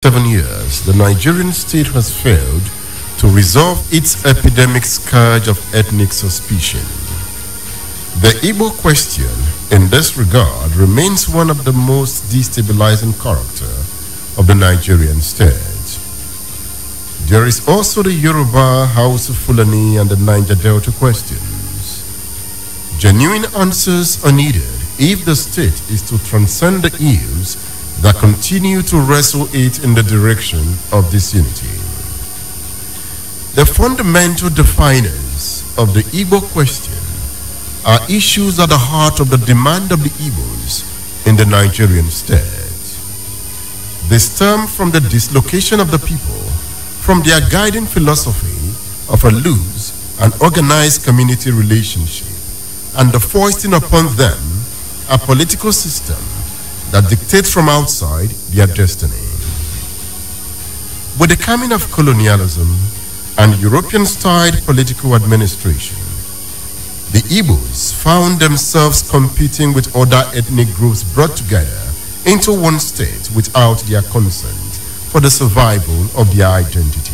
7 years, the Nigerian state has failed to resolve its epidemic scourge of ethnic suspicion. The Igbo question, in this regard, remains one of the most destabilizing character of the Nigerian state. There is also the Yoruba, Hausa, Fulani, and the Niger Delta questions. Genuine answers are needed if the state is to transcend the ills that continue to wrestle it in the direction of disunity. The fundamental definers of the Igbo question are issues at the heart of the demand of the Igbos in the Nigerian state. They stem from the dislocation of the people from their guiding philosophy of a loose and organized community relationship and the foisting upon them a political system that dictates from outside their destiny. With the coming of colonialism and European-style political administration, the Igbos found themselves competing with other ethnic groups brought together into one state without their consent for the survival of their identity.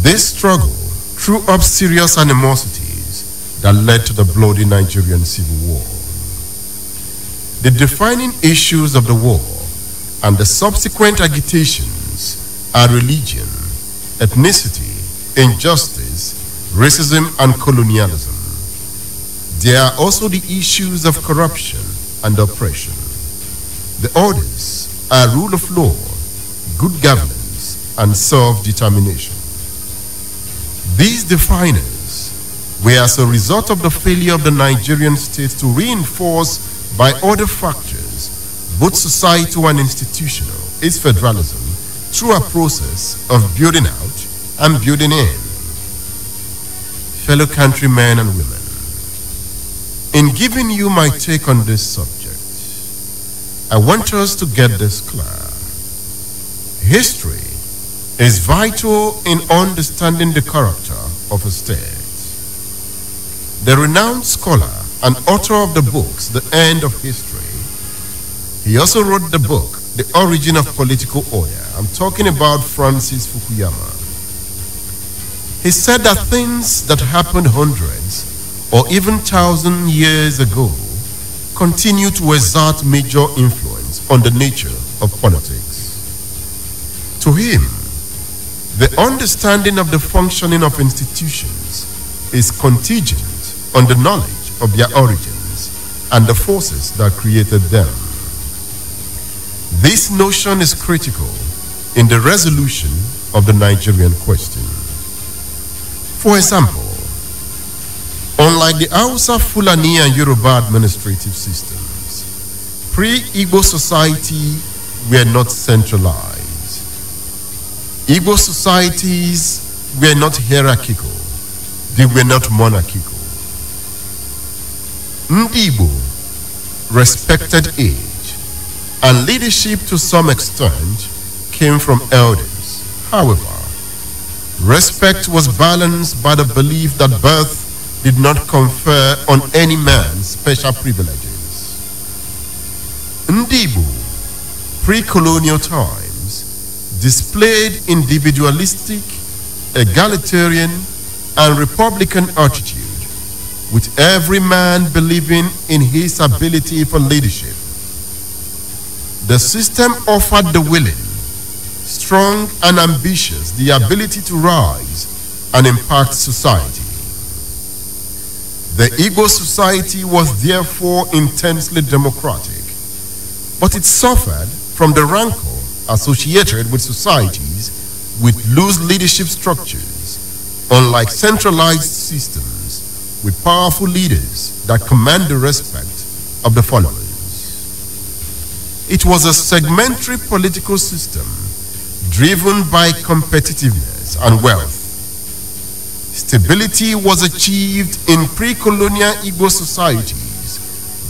This struggle threw up serious animosities that led to the bloody Nigerian Civil War. The defining issues of the war and the subsequent agitations are religion, ethnicity, injustice, racism, and colonialism. There are also the issues of corruption and oppression. The others are rule of law, good governance, and self-determination. These definers were as a result of the failure of the Nigerian state to reinforce by other factors, both societal and institutional, its federalism through a process of building out and building in. Fellow countrymen and women, in giving you my take on this subject, I want us to get this clear. History is vital in understanding the character of a state. The renowned scholar and author of the books, The End of History, he also wrote the book, The Origin of Political Order. I'm talking about Francis Fukuyama. He said that things that happened hundreds or even 1,000 years ago continue to exert major influence on the nature of politics. To him, the understanding of the functioning of institutions is contingent on the knowledge of their origins and the forces that created them. This notion is critical in the resolution of the Nigerian question. For example, unlike the Hausa, Fulani, and Yoruba administrative systems, pre-Igbo society were not centralized. Igbo societies were not hierarchical, they were not monarchical. Igbo respected age, and leadership to some extent came from elders. However, respect was balanced by the belief that birth did not confer on any man special privileges. Igbo, pre-colonial times, displayed individualistic, egalitarian, and republican attitude, with every man believing in his ability for leadership. The system offered the willing, strong, and ambitious the ability to rise and impact society. The Igbo society was therefore intensely democratic, but it suffered from the rancor associated with societies with loose leadership structures, unlike centralized systems with powerful leaders that command the respect of the followers. It was a segmentary political system driven by competitiveness and wealth. Stability was achieved in pre-colonial Igbo societies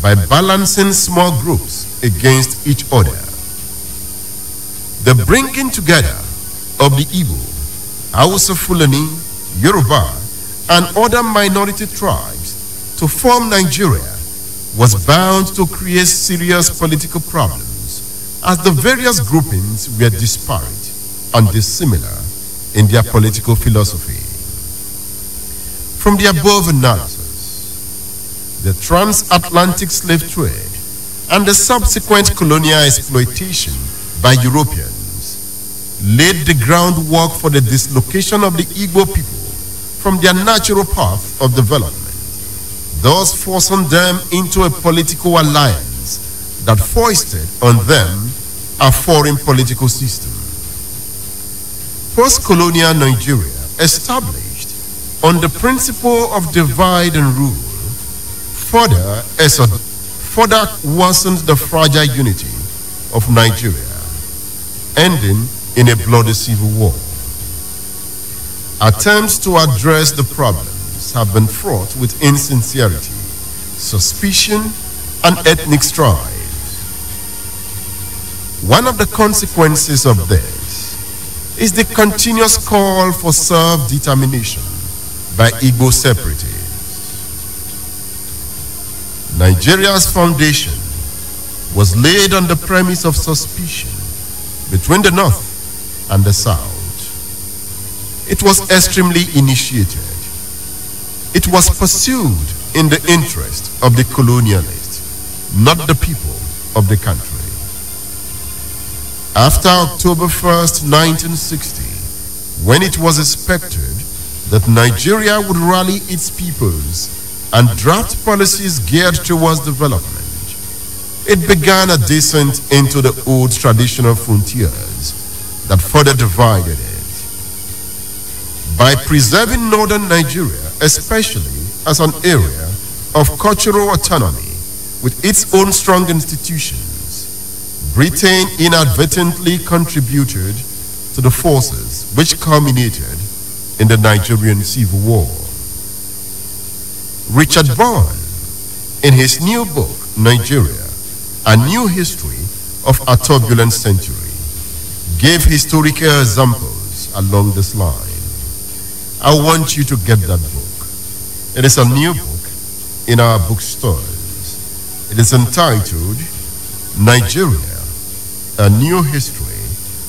by balancing small groups against each other. The bringing together of the Igbo, Hausa, Fulani, Yoruba, and other minority tribes to form Nigeria was bound to create serious political problems as the various groupings were disparate and dissimilar in their political philosophy. From the above analysis, the transatlantic slave trade and the subsequent colonial exploitation by Europeans laid the groundwork for the dislocation of the Igbo people from their natural path of development, thus forcing them into a political alliance that foisted on them a foreign political system. Post-colonial Nigeria, established on the principle of divide and rule, further worsened the fragile unity of Nigeria, ending in a bloody civil war. Attempts to address the problems have been fraught with insincerity, suspicion, and ethnic strife. One of the consequences of this is the continuous call for self-determination by Igbo separatists. Nigeria's foundation was laid on the premise of suspicion between the North and the South. It was extremely initiated. It was pursued in the interest of the colonialists, not the people of the country. After October 1st, 1960, when it was expected that Nigeria would rally its peoples and draft policies geared towards development, it began a descent into the old traditional frontiers that further divided it. By preserving northern Nigeria, especially as an area of cultural autonomy with its own strong institutions, Britain inadvertently contributed to the forces which culminated in the Nigerian Civil War. Richard Vaughan, in his new book, Nigeria, A New History of a Turbulent Century, gave historical examples along this line. I want you to get that book. It is a new book in our bookstores. It is entitled Nigeria, A New History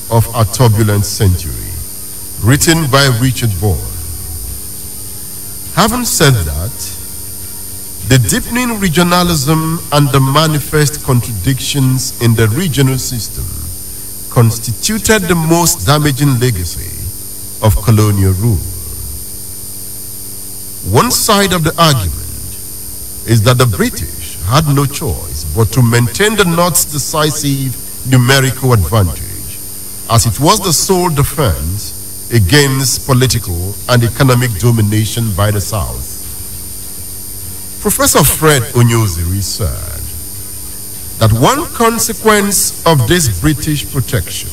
of a Turbulent Century, written by Richard Vaughan. Having said that, the deepening regionalism and the manifest contradictions in the regional system constituted the most damaging legacy of colonial rule. One side of the argument is that the British had no choice but to maintain the North's decisive numerical advantage, as it was the sole defense against political and economic domination by the South. Professor Fred Onyoziri said that one consequence of this British protection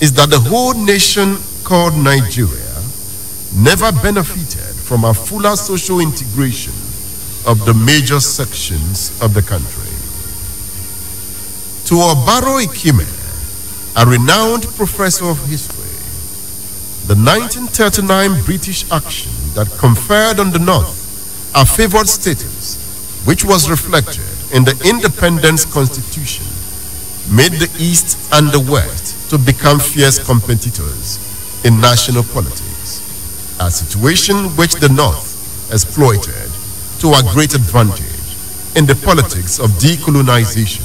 is that the whole nation called Nigeria never benefited from a fuller social integration of the major sections of the country. To Obaro Ikime, a renowned professor of history, the 1939 British action that conferred on the North a favored status, which was reflected in the Independence Constitution, made the East and the West to become fierce competitors in national politics, a situation which the North exploited to a great advantage in the politics of decolonization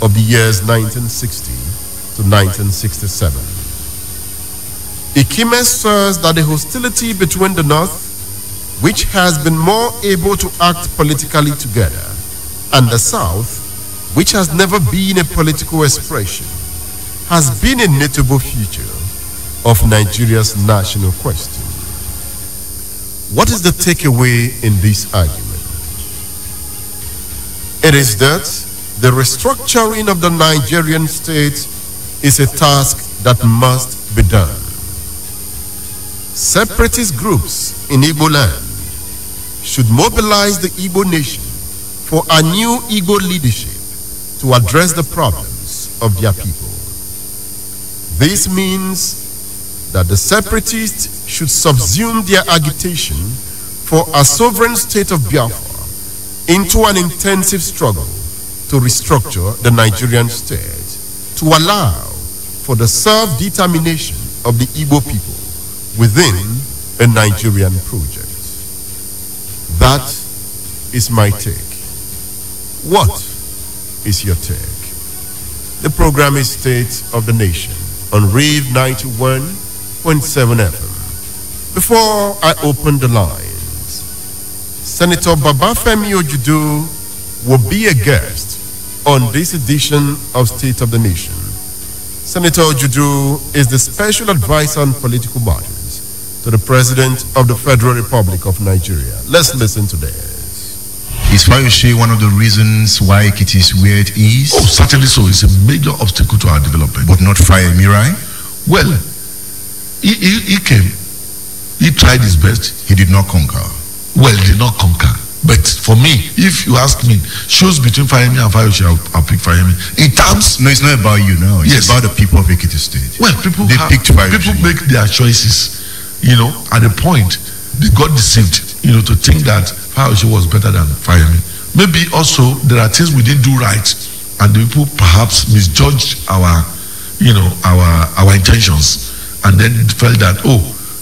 of the years 1960 to 1967. Ikime says that the hostility between the North, which has been more able to act politically together, and the South, which has never been a political expression, has been a notable feature of Nigeria's national question. What is the takeaway in this argument? It is that the restructuring of the Nigerian state is a task that must be done. Separatist groups in Igbo land should mobilize the Igbo nation for a new Igbo leadership to address the problems of their people. This means that the separatists should subsume their agitation for a sovereign state of Biafra into an intensive struggle to restructure the Nigerian state to allow for the self-determination of the Igbo people within a Nigerian project. That is my take. What is your take? The program is State of the Nation on Rave 91.7 FM. Before I open the lines, Senator Babafemi Ojudu will be a guest on this edition of State of the Nation. Senator Ojudu is the special advisor on political matters to the President of the Federal Republic of Nigeria. Let's listen to this. Is Fayoshe one of the reasons why it is where it is? Oh, certainly so. It's a major obstacle to our development. But not Fayemi, right? Well, he came. He tried his best. He did not conquer. Well, he did not conquer. But for me, if you ask me, shows between Fayemi and Fayoshe, I'll pick Fayemi. In terms... No, it's not about you now. It's about the people of Ekiti State. Well, people picked Fayoshe. People make their choices, at a point, they got deceived, to think that Fayoshe was better than Fayemi. Maybe also there are things we didn't do right, and the people perhaps misjudged our intentions, and then felt that,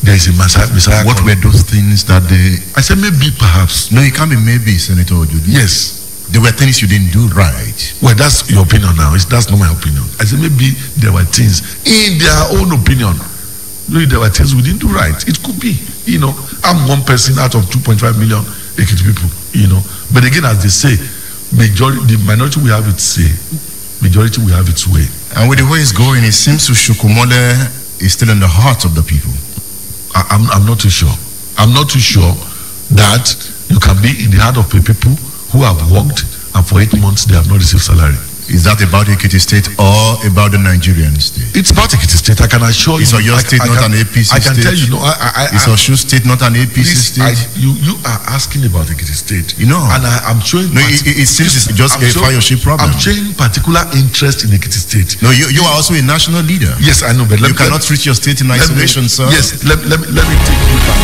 there is a Messiah. What were those things that they... I said maybe, perhaps. No, it can't be maybe, Senator Ojudu. Yes. There were things you didn't do right. Well, that's your opinion now. That's not my opinion. I said maybe there were things, in their own opinion, maybe there were things we didn't do right. It could be, I'm one person out of 2.5 million Ekiti people, But again, as they say, the minority will have its say, majority will have its way. And with the way it's going, it seems to Shukumole is still in the heart of the people. I'm not too sure. I'm not too sure that you can be in the heart of people who have worked and for 8 months they have not received salary. Is that about Ekiti State or about the Nigerian state? It's about Ekiti State. I can assure you. Is your state not an APC state? I can tell you. Is Oshu State not an APC state? You are asking about Ekiti State. And I'm showing. No, it seems it's just a Fayoshe problem. I'm showing particular interest in Ekiti State. No, you are also a national leader. Yes, I know, but you cannot treat your state in isolation, sir. Yes, let me take you back.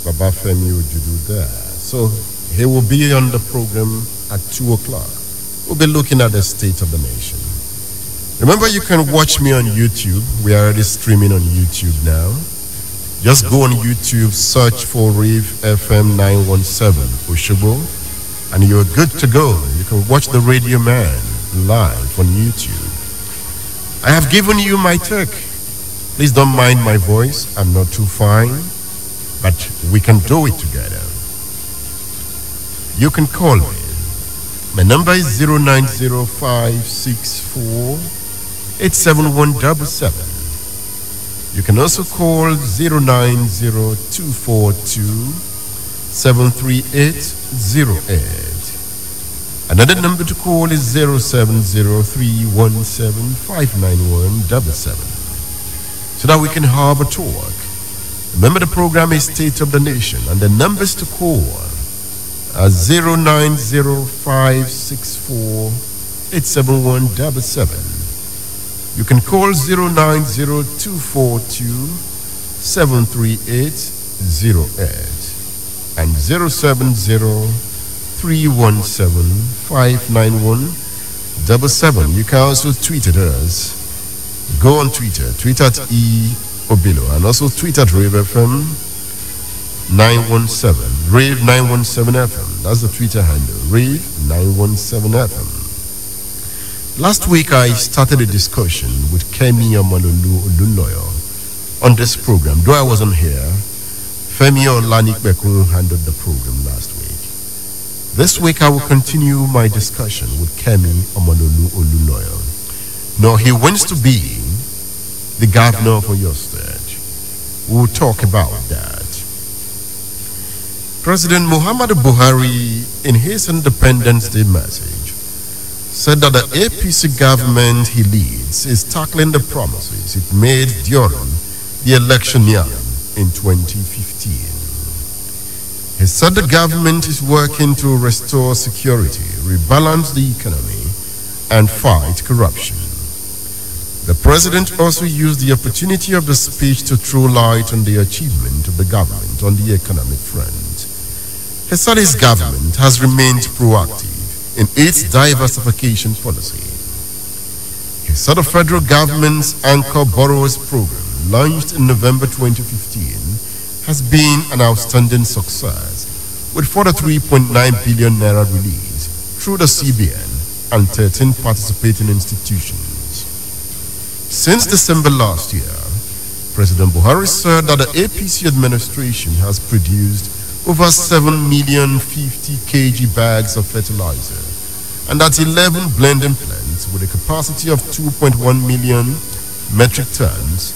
Babafemi Ojudu there. So he will be on the program at 2 o'clock. We'll be looking at the state of the nation. Remember, you can watch me on YouTube. We are already streaming on YouTube now. Just go on YouTube, search for Rave FM 917 Oshobo, and you're good to go. You can watch the Radio Man live on YouTube. I have given you my take. Please don't mind my voice. I'm not too fine, but we can do it together. You can call me. My number is 09056487177. You can also call 09024273808. Another number to call is 07031759177. So that we can have a talk. Remember, the program is State of the Nation, and the numbers to call are 09056487177. You can call 09024273808 and 07031759177. You can also tweet at us. Go on Twitter. Tweet at Obilo, and also tweet at Rave FM 917, Rave 917 FM. That's the Twitter handle, Rave 917 FM. Last week I started a discussion with Kemi Oluloyo on this program. Though I wasn't here, Femi Olanikbekun handled the program last week. This week I will continue my discussion with Kemi Oluloyo. Now he wants to be the governor for your state. We'll talk about that. President Muhammadu Buhari, in his Independence Day message, said that the APC government he leads is tackling the promises it made during the election year in 2015. He said the government is working to restore security, rebalance the economy, and fight corruption. The president also used the opportunity of the speech to throw light on the achievement of the government on the economic front. He said his government has remained proactive in its diversification policy. He said the federal government's Anchor Borrowers Program, launched in November 2015, has been an outstanding success, with 43.9 billion naira released through the CBN and 13 participating institutions. Since December last year, President Buhari said that the APC administration has produced over 7,050,000 kg bags of fertilizer, and that 11 blending plants with a capacity of 2.1 million metric tons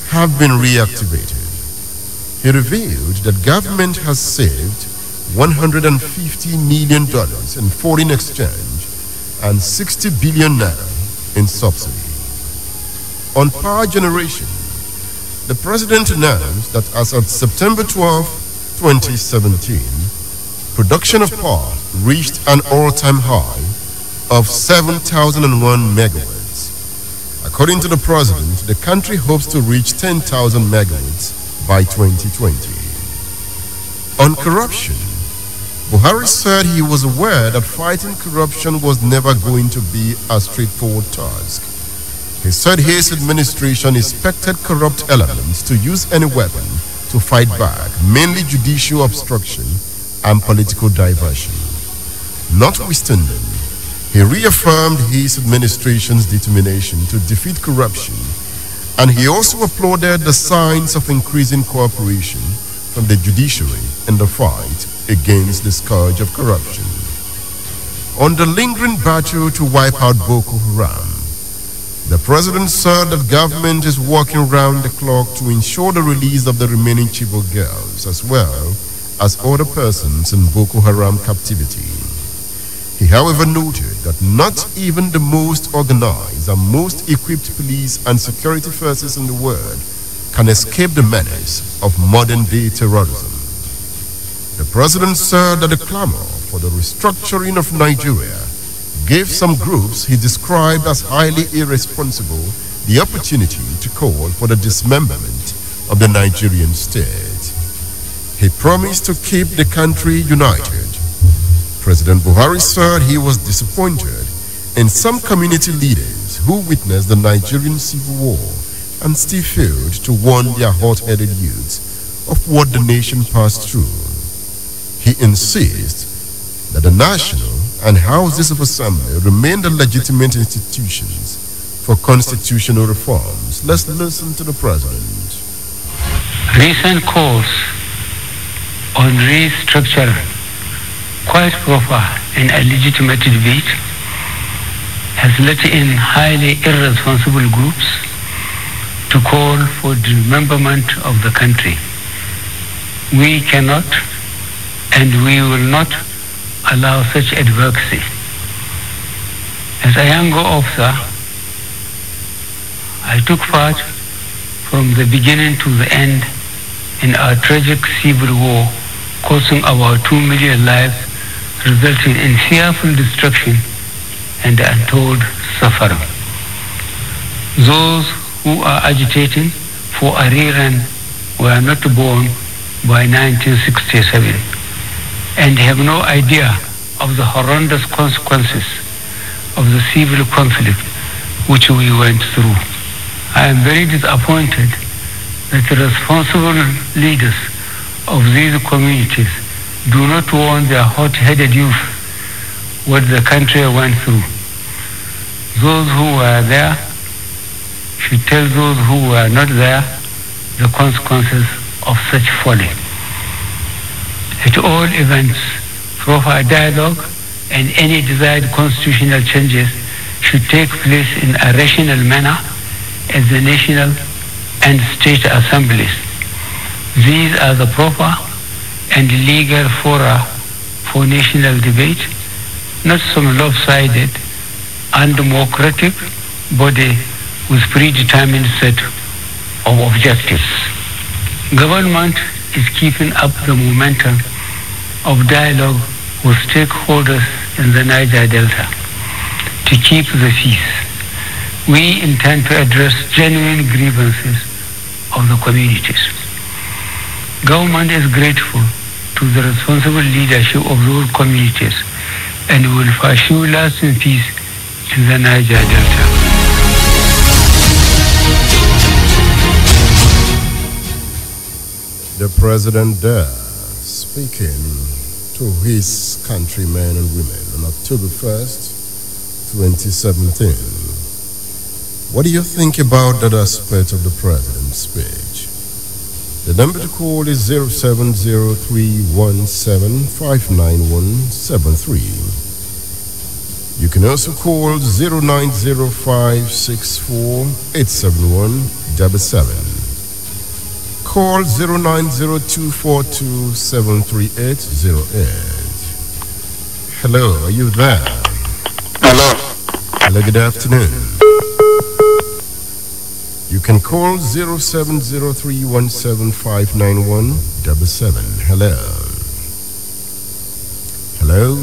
have been reactivated. He revealed that government has saved $150 million in foreign exchange and 60 billion naira in subsidy. On power generation, the president announced that as of September 12, 2017, production of power reached an all-time high of 7,001 megawatts. According to the president, the country hopes to reach 10,000 megawatts by 2020. On corruption, Buhari said he was aware that fighting corruption was never going to be a straightforward task. He said his administration expected corrupt elements to use any weapon to fight back, mainly judicial obstruction and political diversion. Notwithstanding, he reaffirmed his administration's determination to defeat corruption, and he also applauded the signs of increasing cooperation from the judiciary in the fight against the scourge of corruption. On the lingering battle to wipe out Boko Haram, the president said that government is working round the clock to ensure the release of the remaining Chibok girls as well as other persons in Boko Haram captivity. He, however, noted that not even the most organized and most equipped police and security forces in the world can escape the menace of modern-day terrorism. The president said that the clamor for the restructuring of Nigeria gave some groups he described as highly irresponsible the opportunity to call for the dismemberment of the Nigerian state. He promised to keep the country united. President Buhari said he was disappointed in some community leaders who witnessed the Nigerian civil war and still failed to warn their hot-headed youths of what the nation passed through. He insists that the national and houses of assembly remain the legitimate institutions for constitutional reforms. Let's listen to the president. Recent calls on restructure, quite proper and a legitimate debate, has let in highly irresponsible groups to call for dismemberment of the country. We cannot and we will not allow such advocacy. As a younger officer, I took part from the beginning to the end in our tragic civil war, costing about 2 million lives, resulting in fearful destruction and untold suffering. Those who are agitating for a rerun were not born by 1967 and have no idea of the horrendous consequences of the civil conflict which we went through. I am very disappointed that the responsible leaders of these communities do not warn their hot-headed youth what the country went through. Those who were there should tell those who were not there the consequences of such folly. At all events, proper dialogue and any desired constitutional changes should take place in a rational manner at the national and state assemblies. These are the proper and legal fora for national debate, not some lopsided, undemocratic body with predetermined set of objectives. Government is keeping up the momentum of dialogue with stakeholders in the Niger Delta to keep the peace. We intend to address genuine grievances of the communities. Government is grateful to the responsible leadership of those communities and will pursue lasting peace in the Niger Delta. The president there speaking to his countrymen and women on October 1st, 2017. What do you think about that aspect of the president's speech? The number to call is 0703175973. You can also call 090564871777. Call 0902427388. Hello, are you there? Hello. Hello, good afternoon. You can call 0703175977. Hello. Hello.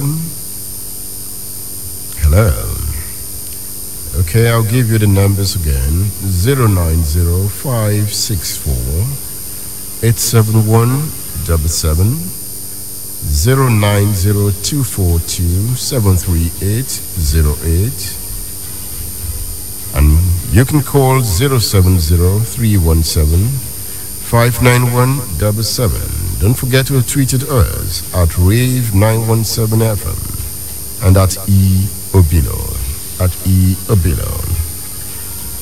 Hello. Okay, I'll give you the numbers again. 090564871777. 090242738808. And you can call 070-317-59177. Don't forget to have tweeted us at Rave 917FM and at Obilo.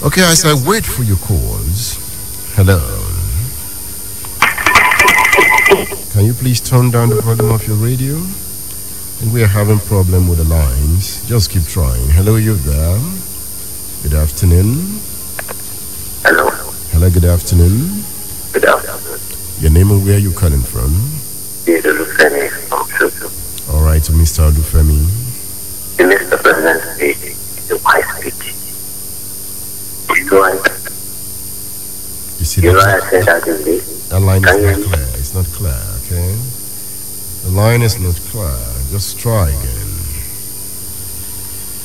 Okay, as I wait for your calls, hello. Can you please turn down the volume of your radio? And we are having problem with the lines. Just keep trying. Hello, you there? Good afternoon. Hello. Hello, good afternoon. Good afternoon. Your name and where you calling from? Olufemi. All right, Mr. Olufemi. The Mr. President's speech is a wise speech. You see I said that in this? That line is not clear. It's not clear, okay? The line is not clear. Just try again.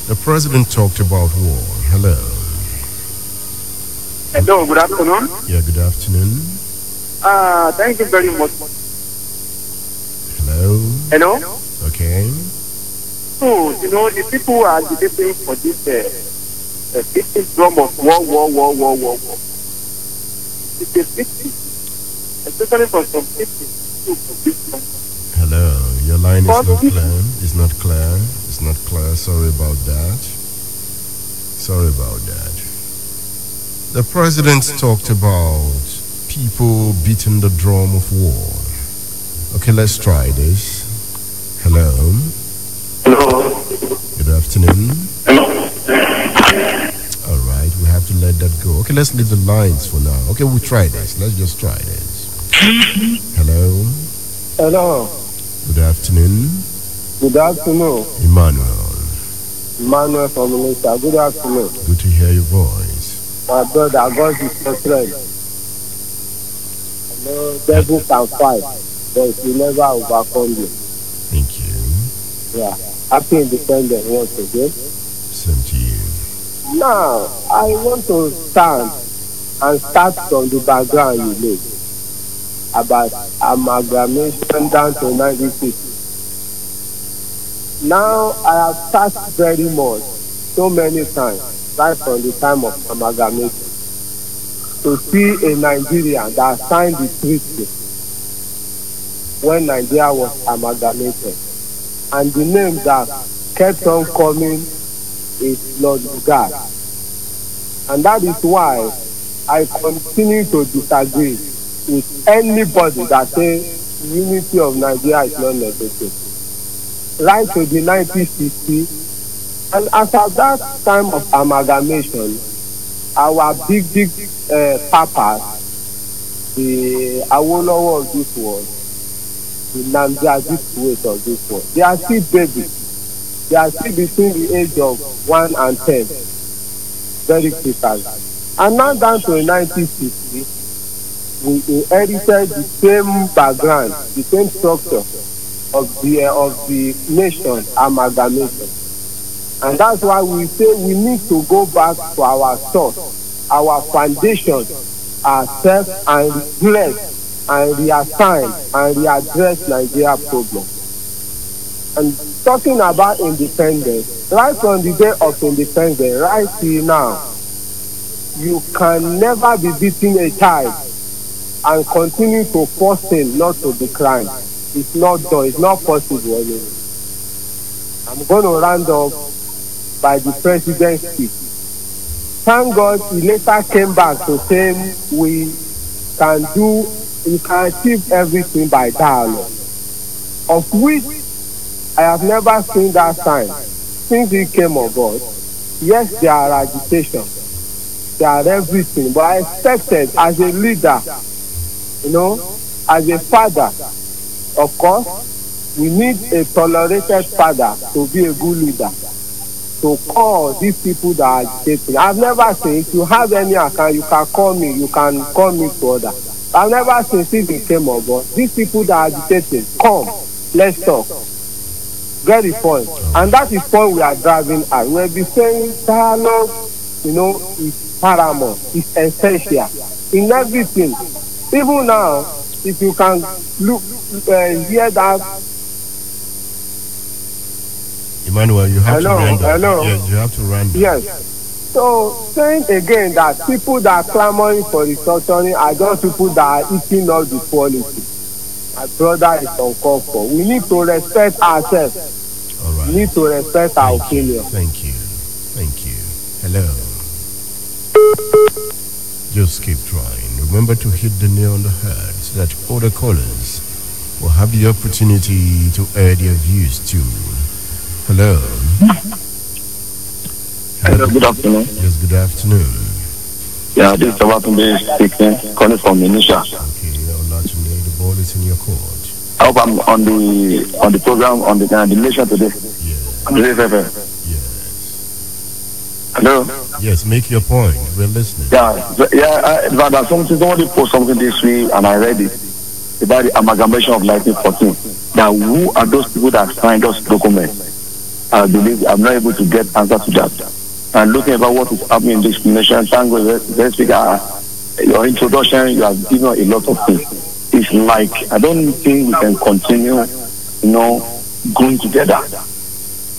The president talked about war. Hello. Hello, good afternoon. Yeah, good afternoon. Thank you very much. Hello. Hello. Okay. So, the people are debating for this beating drum of war. It's a victim, especially for some people who this. Hello. Your line is not clear. It's not clear. It's not clear. Sorry about that. Sorry about that. The president talked about people beating the drum of war. Okay, let's try this. Hello. Hello. Good afternoon. Hello. All right, we have to let that go. Okay, let's leave the lines for now. Okay, we'll try this. Let's just try this. Hello. Hello. Good afternoon. Good afternoon. Emmanuel. Emmanuel from Minister. Good afternoon. Good to hear your voice. My brother, God is your friend. I know devil can fight, but he never overcome you. Thank you. Yeah. Happy Independence once again. Same to you. Now, I want to start from the background you made about amalgamation down to 96. Now, I have touched very much, so many times, right from the time of amalgamation. to see a Nigerian that signed the treaty when Nigeria was amalgamated. And the name that kept on coming is Lord Lugard. And that is why I continue to disagree with anybody that says unity of Nigeria is not negotiable. Right to the 1960, and as at that time of amalgamation, our big papas, the Awolowo of this world, the Nnamdi Azikiwe of this world, they are still babies. They are still between the age of 1 and 10. Very critical. And now down to 1960, we inherited the same background, the same structure of the nation amalgamation. And that's why we say we need to go back to our source, our foundation, ourselves, and reflect and reassign and readdress Nigeria problem. And talking about independence, right from the day of independence, right till now, you can never be beating a child and continue to force him not to decline. It's not done. It's not possible anymore. I'm going to round up by the president's speech. Thank God he later came back to say we can achieve everything by dialogue, of which I have never seen that sign since he came on board. Yes, there are agitations, there are everything, but I expected as a leader, as a father, of course, we need a tolerated father to be a good leader, to call these people that are agitating. I've never seen, if you have any account, you can call me to order. I've never seen since he came on board, these people that are agitating, come, let's talk. Get the point. And that is point we are driving at. We'll be saying dialogue, is paramount, it's essential in everything. Even now, if you can hear that. Emmanuel, you have to run. Hello. Yes, you have to run. Yes. So saying again that people that are clamoring for restructuring are just people that are eating up the quality. My brother is uncalled for. We need to respect ourselves. All right. We need to respect our opinion. Thank you. Hello. Just keep trying. Remember to hit the nail on the head so that other callers will have the opportunity to air their views too. Hello. Hello, good afternoon. Yes, good afternoon. Yeah, this is Abatunde speaking, calling from Indonesia. Okay, Olatunde, the ball is in your court. I hope I'm on the program on the nation today. Yes. On the Rave. Yes. Hello. Yes, make your point. We're listening. But somebody posted something this week, and I read it about the amalgamation of 1914. Now, who are those people that signed those documents? I believe I'm not able to get answer to that. And looking about what is happening in this nation, thank God, your introduction, you have given a lot of things. It's like, I don't think we can continue, going together.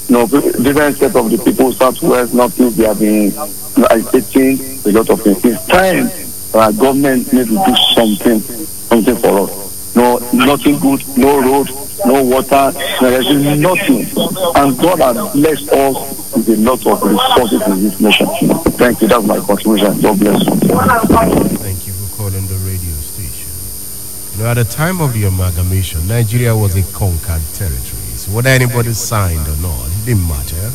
Different set of the people, Southwest, Northeast, they have been agitating a lot of things. It's time for our government needs to do something for us. No, nothing good, no road, no water, nothing. And God has blessed us with a lot of resources in this nation. Thank you. That's my contribution. God bless you. Thank you for calling the radio station. At the time of the amalgamation, Nigeria was a conquered territory. So whether anybody signed or not, it didn't matter.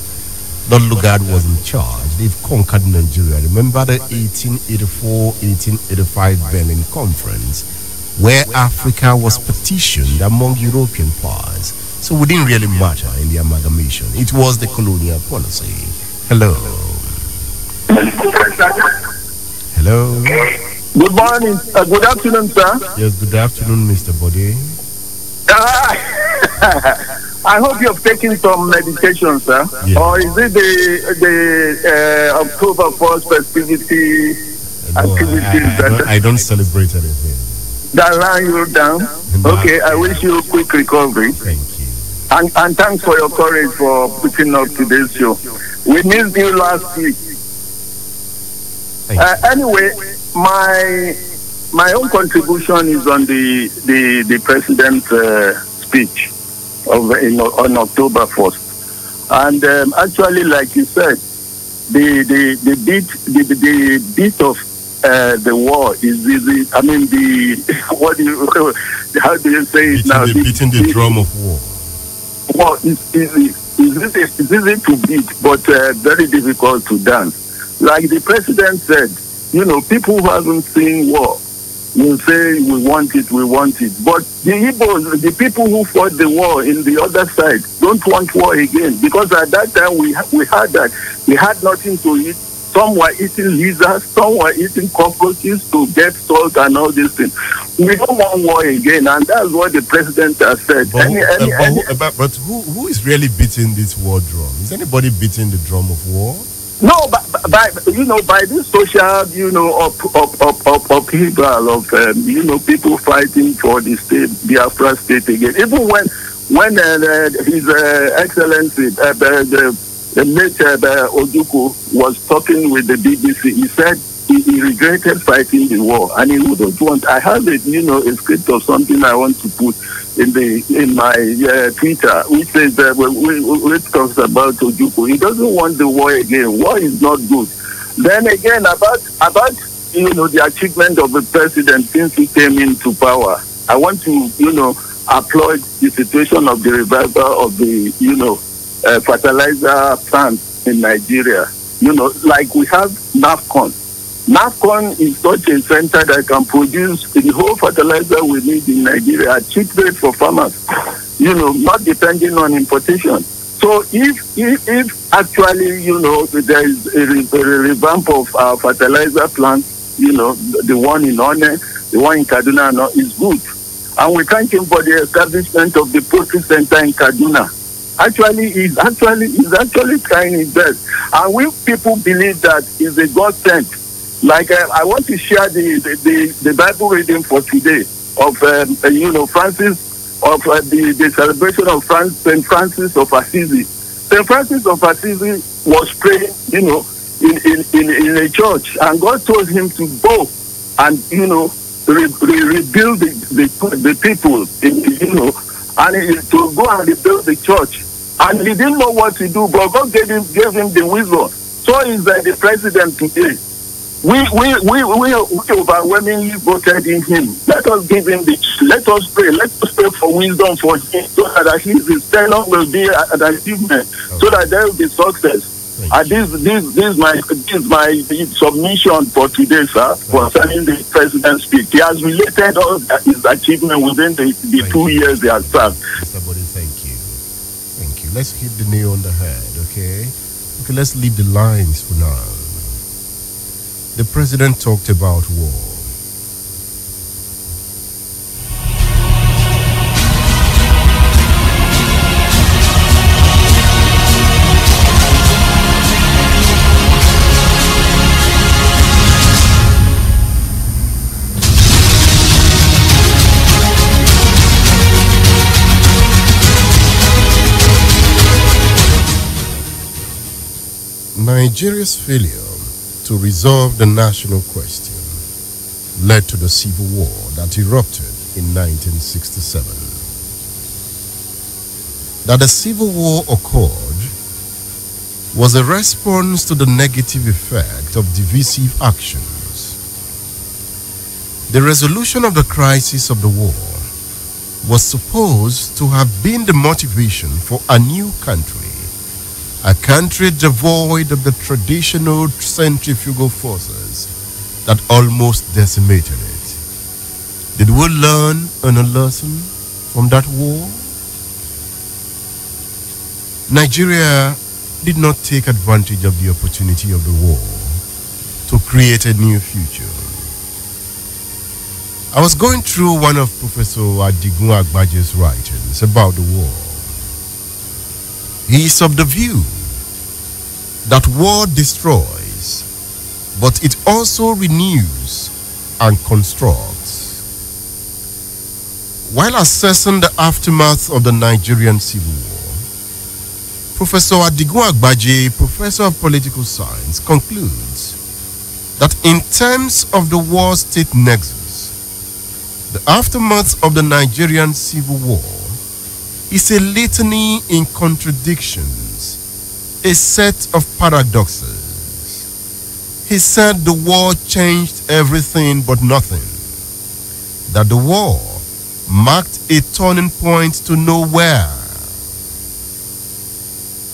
Lord Lugard was in charge. They've conquered Nigeria. Remember the 1884-1885 Berlin Conference, where Africa was partitioned among European powers. So it didn't really matter in the amalgamation. It was the colonial policy. Hello. Hello. Good morning. Good afternoon, sir. Yes, good afternoon, Mr. Bode. I hope you have taken some medication, sir. Yeah. Or is it the October 1st festivity activities? I don't celebrate anything. That ran you down? No. Okay, I wish you a quick recovery. Thank you. And thanks for your courage for putting up today's show. We missed you last week. Thank you. Anyway, my own contribution is on the president's speech on October 1st, and actually, like you said, the beat of the war is easy. I mean, how do you say it now? Beating the drum of war. War is easy. It's easy to beat, but very difficult to dance. Like the president said, people who haven't seen war will say, we want it. But the Igbos, the people who fought the war in the other side, don't want war again. Because at that time, we had that. We had nothing to eat. Some were eating lizards. Some were eating cockroaches to get salt and all these things. We don't want war again. And that's what the president has said. But who is really beating this war drum? Is anybody beating the drum of war? No, by this social, upheaval of, people fighting for the state, Biafra state again. Even when His Excellency, the late Ojukwu was talking with the BBC, he said he regretted fighting the war and he wouldn't want. I have it, a script of something I want to put in my Twitter, which says which talks about Ojukwu. He doesn't want the war again. War is not good. Then again, about the achievement of the president since he came into power, I want to applaud the situation of the revival of the fertilizer plants in Nigeria. Like we have NAFCON. NAFCON is such a center that can produce the whole fertilizer we need in Nigeria at cheap rate for farmers, not depending on importation. So if actually, there is a revamp of our fertilizer plants, the one in One, the one in Kaduna is good. And we thank him for the establishment of the poultry center in Kaduna. He's actually trying his best. And we people believe that is a God sent. Like I want to share the Bible reading for today of Francis of the celebration of Saint Francis of Assisi. Saint Francis of Assisi was praying, in a church, and God told him to go and rebuild the people, and to go and rebuild the church. And he didn't know what to do, but God gave him the wisdom. So is the president today. We overwhelmingly voted in him. Let us give him let us pray for wisdom for him, so that at least his tenure will be an achievement, so that there will be success. And this is my submission for today, sir, concerning the president's speech. He has related all his achievement within the 2 years he has served. Mr. Bode, thank you. Let's hit the nail on the head, okay? Okay, let's leave the lines for now. The president talked about war. Nigeria's failure to resolve the national question led to the civil war that erupted in 1967. That the civil war occurred was a response to the negative effect of divisive actions. The resolution of the crisis of the war was supposed to have been the motivation for a new country, a country devoid of the traditional centrifugal forces that almost decimated it. Did we learn a lesson from that war? Nigeria did not take advantage of the opportunity of the war to create a new future. I was going through one of Professor Adigun Agbaje's writings about the war. He is of the view that war destroys, but it also renews and constructs. While assessing the aftermath of the Nigerian Civil War, Professor Adigun Agbaje, professor of political science, concludes that in terms of the war state nexus, the aftermath of the Nigerian Civil War is a litany in contradictions, a set of paradoxes. He said the war changed everything but nothing, that the war marked a turning point to nowhere.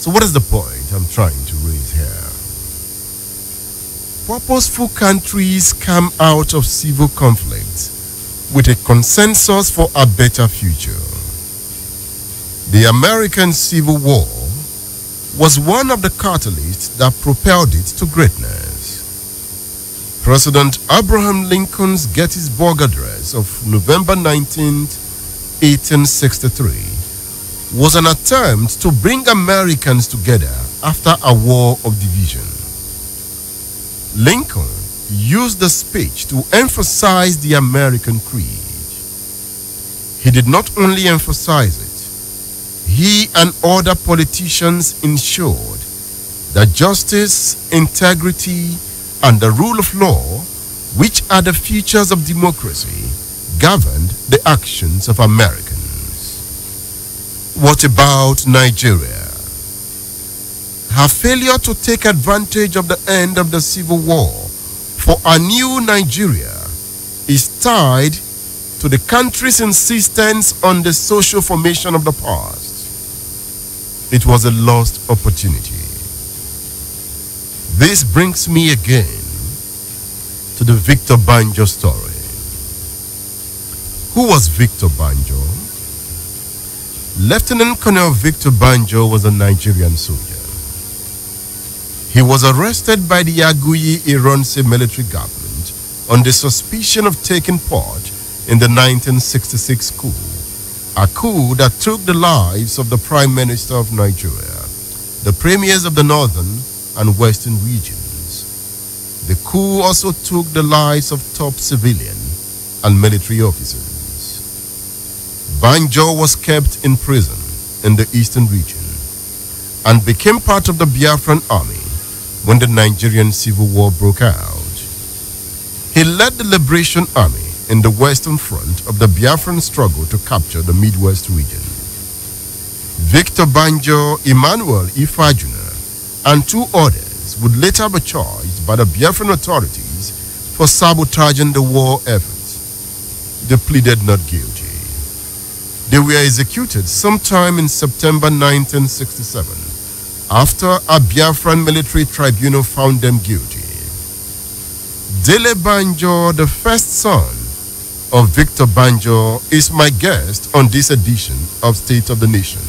So what is the point I'm trying to raise here? Purposeful countries come out of civil conflict with a consensus for a better future. The American Civil War was one of the catalysts that propelled it to greatness. President Abraham Lincoln's Gettysburg Address of November 19, 1863 was an attempt to bring Americans together after a war of division. Lincoln used the speech to emphasize the American creed. He did not only emphasize it, he and other politicians ensured that justice, integrity, and the rule of law, which are the features of democracy, governed the actions of Americans. What about Nigeria? Her failure to take advantage of the end of the Civil War for a new Nigeria is tied to the country's insistence on the social formation of the past. It was a lost opportunity. This brings me again to the Victor Banjo story. Who was Victor Banjo? Lieutenant Colonel Victor Banjo was a Nigerian soldier. He was arrested by the Aguyi Ironsi military government on the suspicion of taking part in the 1966 coup, a coup that took the lives of the Prime Minister of Nigeria, the premiers of the northern and western regions. The coup also took the lives of top civilian and military officers. Banjo was kept in prison in the eastern region and became part of the Biafran army when the Nigerian Civil War broke out. He led the Liberation Army in the western front of the Biafran struggle to capture the Midwest region. Victor Banjo, Emmanuel Ifajuna, and two others would later be charged by the Biafran authorities for sabotaging the war effort. They pleaded not guilty. They were executed sometime in September 1967 after a Biafran military tribunal found them guilty. Dele Banjo, the first son of Victor Banjo, is my guest on this edition of State of the Nation.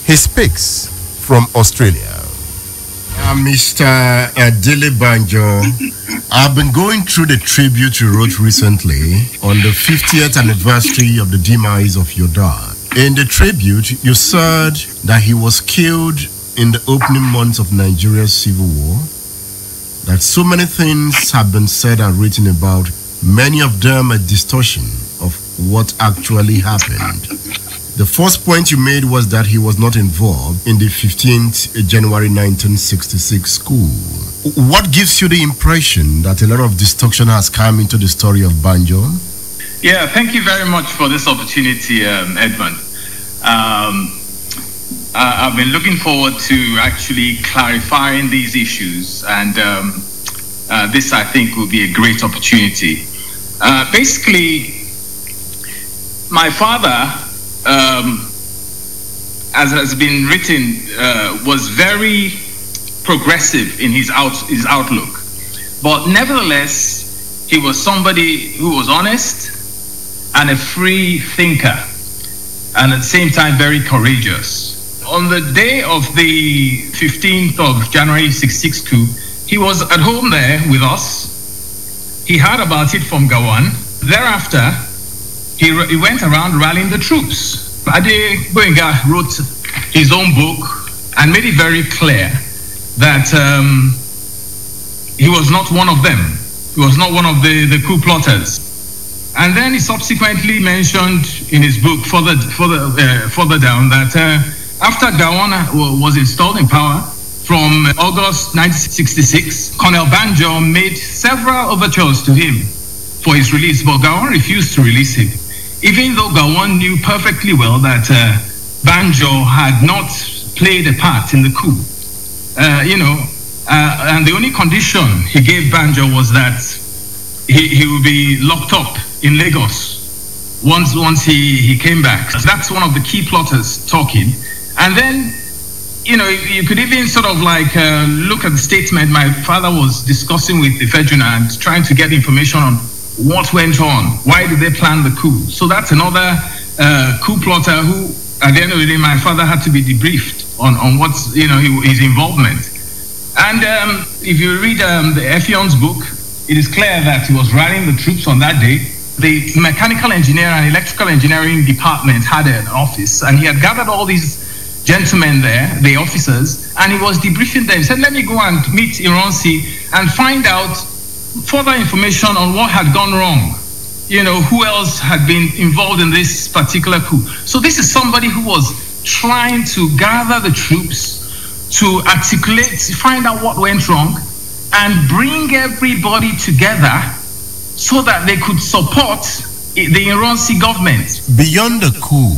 He speaks from Australia. Mr. Dele Banjo, I've been going through the tribute you wrote recently on the 50th anniversary of the demise of your dad. In the tribute, you said that he was killed in the opening months of Nigeria's civil war, that so many things have been said and written about, many of them a distortion of what actually happened. The first point you made was that he was not involved in the 15th January 1966 coup. What gives you the impression that a lot of distortion has come into the story of Banjo? Yeah, thank you very much for this opportunity, Edmund. I've been looking forward to actually clarifying these issues, and this, I think, will be a great opportunity. Basically, my father, as has been written, was very progressive in his outlook, but nevertheless, he was somebody who was honest and a free thinker, and at the same time very courageous. On the day of the 15th of January 66 coup, he was at home there with us. He heard about it from Gawan. Thereafter, he went around rallying the troops. Ade Boenga wrote his own book and made it very clear that he was not one of them. He was not one of the coup plotters. And then he subsequently mentioned in his book further down that after Gawan was installed in power, from August 1966, Colonel Banjo made several overtures to him for his release, but Gowon refused to release him, even though Gowon knew perfectly well that Banjo had not played a part in the coup. And the only condition he gave Banjo was that he would be locked up in Lagos once he came back. That's one of the key plotters talking. And then, you could even sort of like look at the statement my father was discussing with the Federal and trying to get information on what went on. Why did they plan the coup? So that's another coup plotter who, at the end of the day, my father had to be debriefed on what's, his involvement. And if you read the Effion's book, it is clear that he was rallying the troops on that day. The mechanical engineer and electrical engineering department had an office, and he had gathered all these gentlemen there, the officers, and he was debriefing them. He said, let me go and meet Ironsi and find out further information on what had gone wrong. Who else had been involved in this particular coup. So this is somebody who was trying to gather the troops to articulate, find out what went wrong, and bring everybody together so that they could support the Ironsi government. Beyond the coup,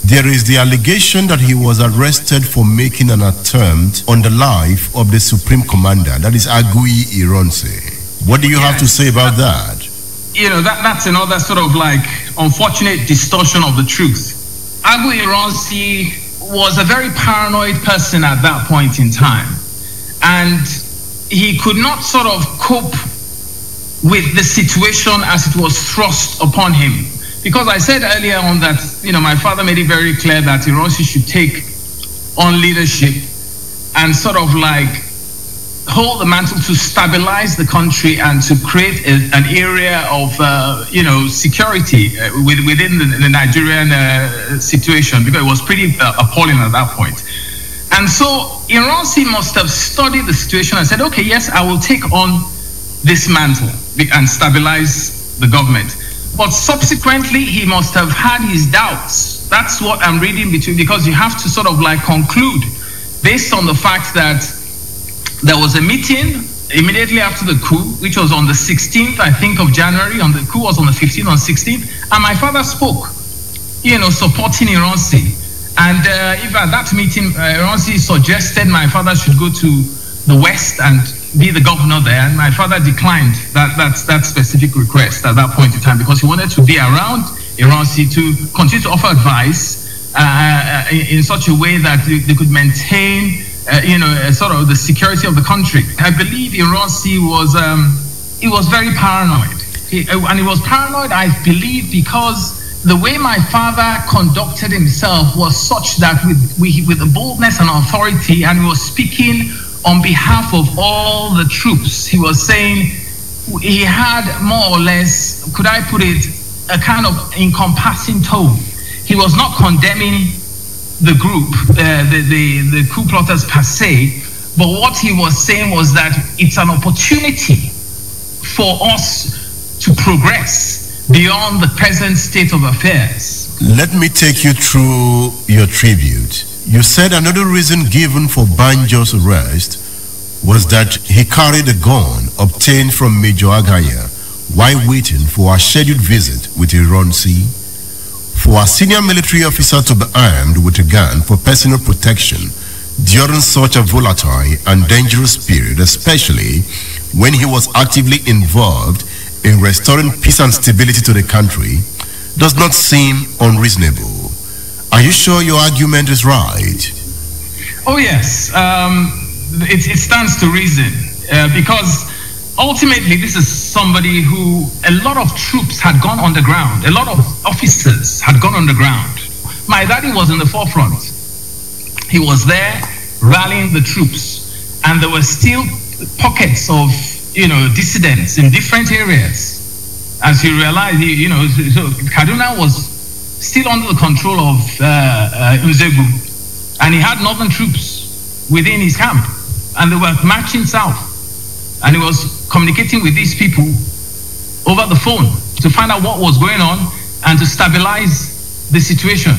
there is the allegation that he was arrested for making an attempt on the life of the Supreme Commander, that is Agui Ironsi. What do you have to say about that? That's another sort of like unfortunate distortion of the truth. Agui Ironsi was a very paranoid person at that point in time, and he could not sort of cope with the situation as it was thrust upon him. Because I said earlier on that, my father made it very clear that Ironsi should take on leadership and sort of like hold the mantle to stabilize the country and to create an area of, security within the Nigerian situation, because it was pretty appalling at that point. And so Ironsi must have studied the situation and said, okay, yes, I will take on this mantle and stabilize the government. But subsequently, he must have had his doubts. That's what I'm reading between, because you have to sort of like conclude based on the fact that there was a meeting immediately after the coup, which was on the 16th, I think, of January. The coup was on the 15th, on 16th. And my father spoke, supporting Ironsi. And if at that meeting, Ironsi suggested my father should go to the West and be the governor there. And my father declined that specific request at that point in time, because he wanted to be around Ironsi to continue to offer advice in such a way that they could maintain sort of the security of the country. I believe Ironsi was very paranoid. And he was paranoid, I believe, because the way my father conducted himself was such that with a boldness and authority, and he was speaking on behalf of all the troops. He was saying, he had more or less, could I put it, a kind of encompassing tone. He was not condemning the group, the coup plotters per se, but what he was saying was that it's an opportunity for us to progress beyond the present state of affairs. Let me take you through your tribute. You said another reason given for Banjo's arrest was that he carried a gun obtained from Major Agaya while waiting for a scheduled visit with Ironsi. For a senior military officer to be armed with a gun for personal protection during such a volatile and dangerous period, especially when he was actively involved in restoring peace and stability to the country, does not seem unreasonable. Are you sure your argument is right? Oh yes, it stands to reason, because ultimately this is somebody who, a lot of troops had gone underground, a lot of officers had gone underground. My daddy was in the forefront. He was there rallying the troops, and there were still pockets of dissidents in different areas. As he realized, so Kaduna was still under the control of Nzegu, and he had northern troops within his camp, and they were marching south, and he was communicating with these people over the phone to find out what was going on and to stabilize the situation.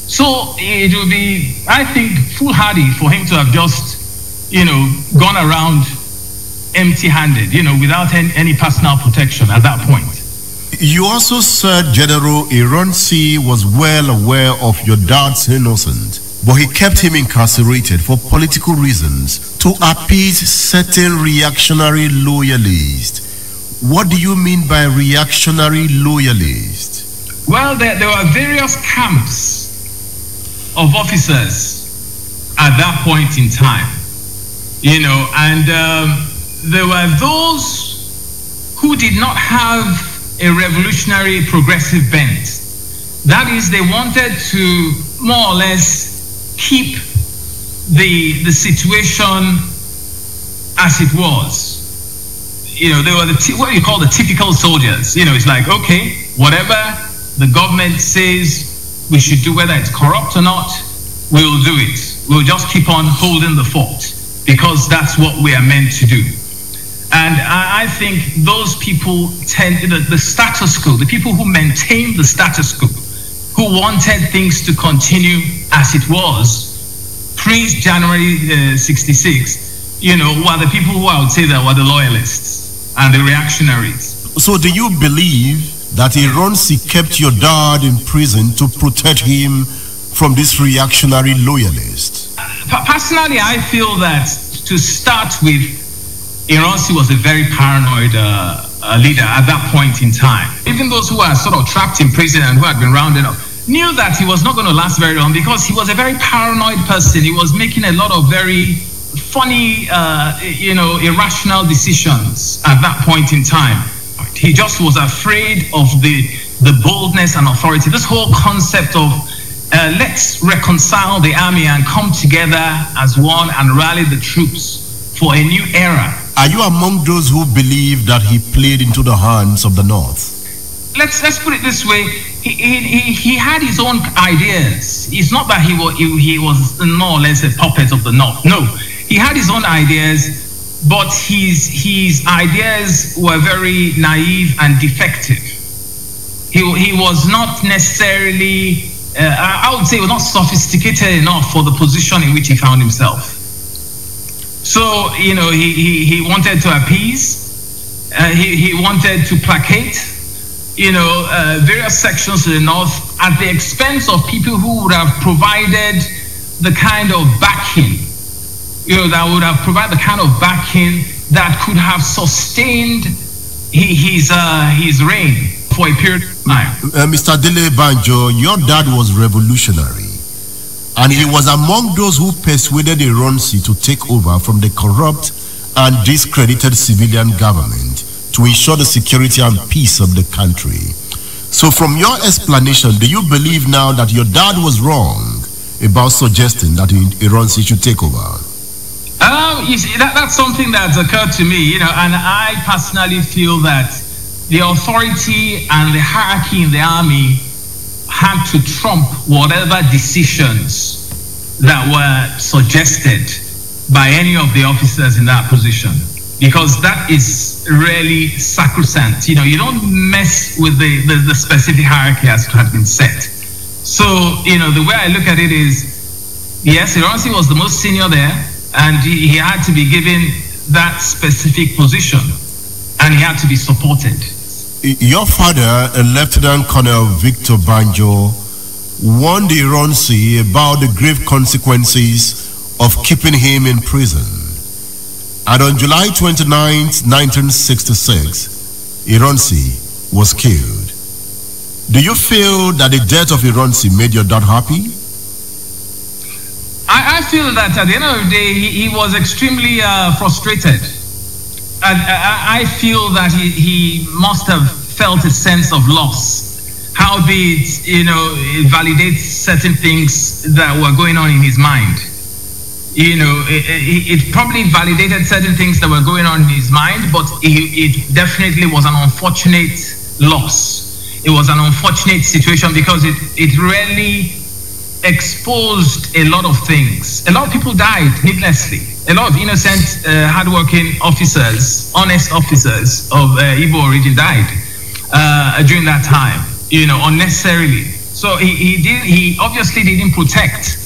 So it would be, I think, foolhardy for him to have just gone around empty-handed, without any personal protection at that point. You also said General Ironsi was well aware of your dad's innocence, but he kept him incarcerated for political reasons to appease certain reactionary loyalists. What do you mean by reactionary loyalists? Well, there were various camps of officers at that point in time, and there were those who did not have a revolutionary progressive bent. That is, they wanted to more or less keep the situation as it was. They were what you call the typical soldiers. It's like, okay, whatever the government says we should do, whether it's corrupt or not, we'll do it. We'll just keep on holding the fort because that's what we are meant to do. And I think those people the status quo, the people who maintained the status quo, who wanted things to continue as it was pre-January 66, were the people who I would say that were the loyalists and the reactionaries. So do you believe that Ironsi kept your dad in prison to protect him from this reactionary loyalist? Personally, I feel that to start with, Ironsi was a very paranoid leader at that point in time. Even those who are sort of trapped in prison and who had been rounded up knew that he was not going to last very long because he was a very paranoid person. He was making a lot of very funny, irrational decisions at that point in time. He just was afraid of the boldness and authority. This whole concept of let's reconcile the army and come together as one and rally the troops for a new era. Are you among those who believe that he played into the hands of the North? Let's put it this way. He had his own ideas. It's not that he was more or less a puppet of the North. No, he had his own ideas, but his ideas were very naive and defective. He was not necessarily, I would say, he was not sophisticated enough for the position in which he found himself. So, he wanted to appease, he wanted to placate, various sections of the North at the expense of people who would have provided the kind of backing, that would have provided the kind of backing that could have sustained his reign for a period of time. Mr. Dele Banjo, your dad was revolutionary. And he was among those who persuaded Ironsi to take over from the corrupt and discredited civilian government to ensure the security and peace of the country. So from your explanation, do you believe now that your dad was wrong about suggesting that Ironsi should take over? You see, that's something that's occurred to me, and I personally feel that the authority and the hierarchy in the army had to trump whatever decisions that were suggested by any of the officers in that position, because that is really sacrosanct. You don't mess with the specific hierarchy as it has been set. So, the way I look at it is, yes, Ironsi was the most senior there, and he had to be given that specific position, and he had to be supported. Your father, Lieutenant Colonel Victor Banjo, warned Ironsi about the grave consequences of keeping him in prison. And on July 29, 1966, Ironsi was killed. Do you feel that the death of Ironsi made your dad happy? I feel that at the end of the day, he was extremely frustrated. I feel that he must have felt a sense of loss. Howbeit, it validates certain things that were going on in his mind. It probably validated certain things that were going on in his mind, but it definitely was an unfortunate loss. It was an unfortunate situation because it really exposed a lot of things. A lot of people died needlessly. A lot of innocent, hardworking officers, honest officers of Igbo origin died during that time, unnecessarily. So he obviously didn't protect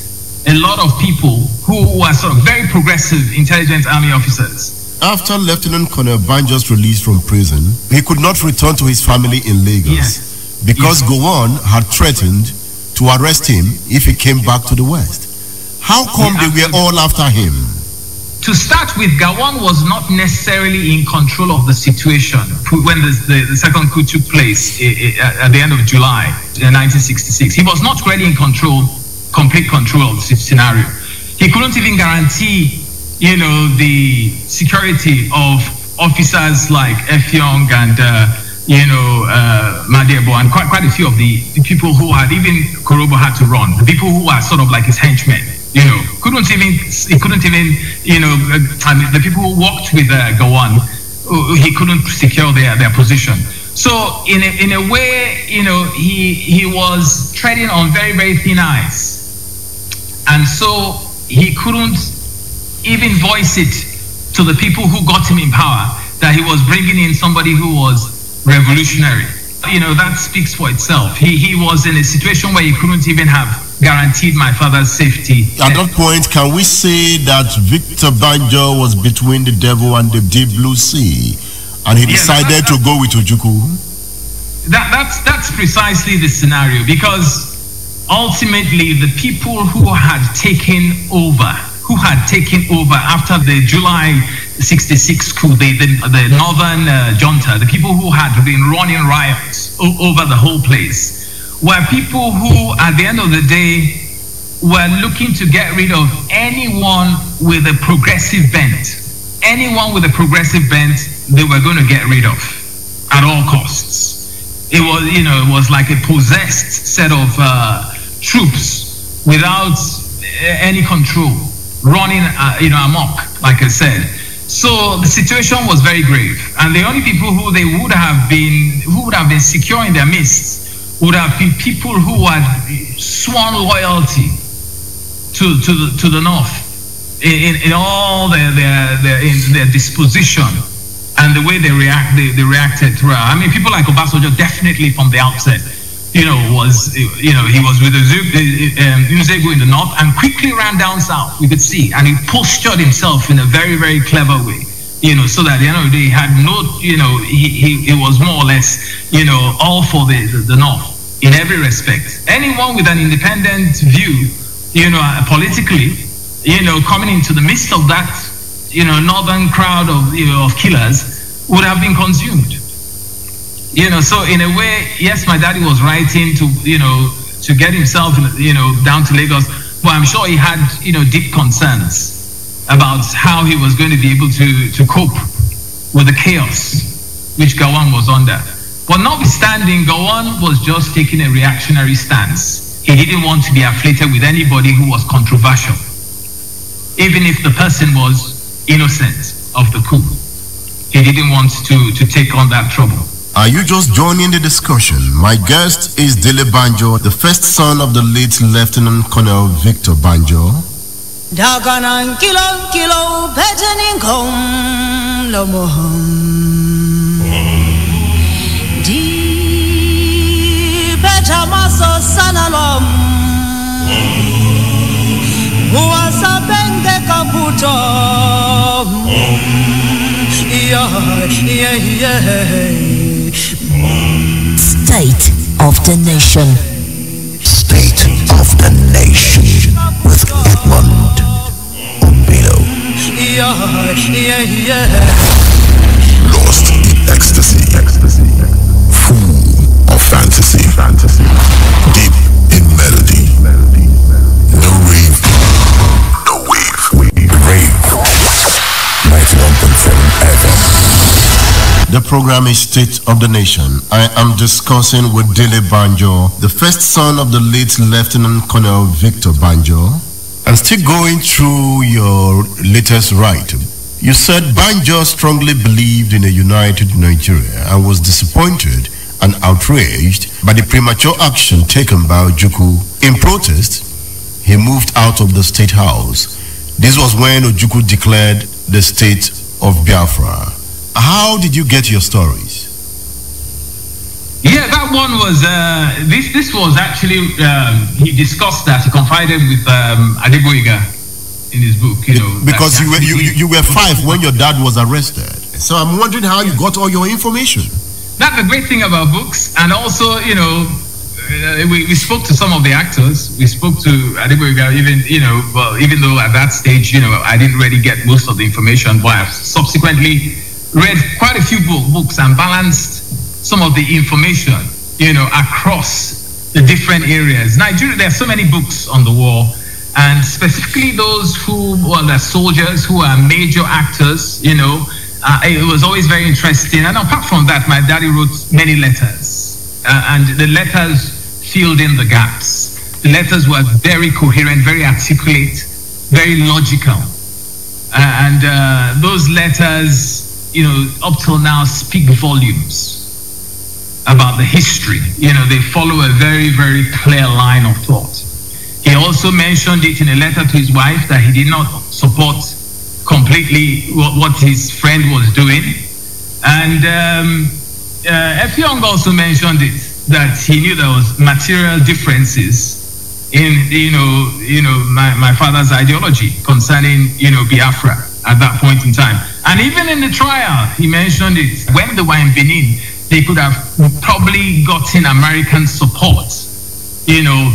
a lot of people who were sort of very progressive intelligence army officers. After Lieutenant Colonel Banjo's release from prison, he could not return to his family in Lagos because Gowon had threatened to arrest him if he came back to the West. How come they were all after him? To start with, Gowon was not necessarily in control of the situation when the second coup took place at the end of July 1966. He was not really in control, complete control of the scenario. He couldn't even guarantee, the security of officers like Effiong and, Madebo, and quite a few of the people who had, even Korobo had to run, the people who are sort of like his henchmen. Couldn't even, the people who worked with Gowon, he couldn't secure their position. So in a way, he was treading on very, very thin ice. And so he couldn't even voice it to the people who got him in power that he was bringing in somebody who was revolutionary. That speaks for itself. He was in a situation where he couldn't even have guaranteed my father's safety. At that point, can we say that Victor Banjo was between the devil and the deep blue sea, and he decided to go with Ojukwu? That's precisely the scenario, because ultimately the people who had taken over after the July 66 coup, the northern junta, the people who had been running riots over the whole place, were people who, at the end of the day, were looking to get rid of anyone with a progressive bent. Anyone with a progressive bent, they were going to get rid of at all costs. It was, it was like a possessed set of troops without any control, running, amok, like I said. So the situation was very grave, and the only people who they would have been secure in their midst would have been people who had sworn loyalty to the North in all their disposition and the way they reacted throughout. I mean, people like Obasanjo definitely from the outset, he was with Uzegu in the north and quickly ran down south, we could see, and he postured himself in a very, very clever way, so that at the end of the day he had no, he was more or less, all for the north in every respect. Anyone with an independent view, politically, coming into the midst of that, northern crowd of killers would have been consumed. So in a way, yes, my daddy was writing to get himself, down to Lagos, but I'm sure he had, deep concerns about how he was going to be able to cope with the chaos which Gowon was under. But notwithstanding, Gowon was just taking a reactionary stance. He didn't want to be affiliated with anybody who was controversial, even if the person was innocent of the coup. He didn't want to take on that trouble. Are you just joining the discussion? My guest is Dele Banjo, the first son of the late Lieutenant Colonel Victor Banjo. State of the Nation. State of the Nation with Edmund, Obilo. Lost in ecstasy, full of fantasy, deep in melody. No rave, no wave. Rave 91.7 FM. The program is State of the Nation. I am discussing with Dele Banjo, the first son of the late Lieutenant Colonel Victor Banjo. And still going through your latest writing, you said Banjo strongly believed in a united Nigeria and was disappointed and outraged by the premature action taken by Ojukwu. In protest, he moved out of the State House. This was when Ojukwu declared the state of Biafra. How did you get your stories? Yeah, that one was, this was actually, he discussed that, he confided with Adeboyega in his book, you know. Because you were 5 when your dad was arrested. So I'm wondering how you got all your information. That's the great thing about books. And also, you know, we spoke to some of the actors. We spoke to Adeboyega, even though at that stage, you know, I didn't really get most of the information, but I've subsequently read quite a few books and balanced some of the information, you know, across the different areas. Nigeria, there are so many books on the wall, and specifically those who are the soldiers, who are major actors, you know, it was always very interesting. And apart from that, my daddy wrote many letters, and the letters filled in the gaps. The letters were very coherent, very articulate, very logical. And those letters, you know, up till now speak volumes about the history. You know, they follow a very, very clear line of thought. He also mentioned it in a letter to his wife that he did not support completely what his friend was doing. And Effiong also mentioned it, that he knew there was material differences in, my father's ideology concerning, Biafra at that point in time. And even in the trial, he mentioned it. When they were in Benin, they could have probably gotten American support,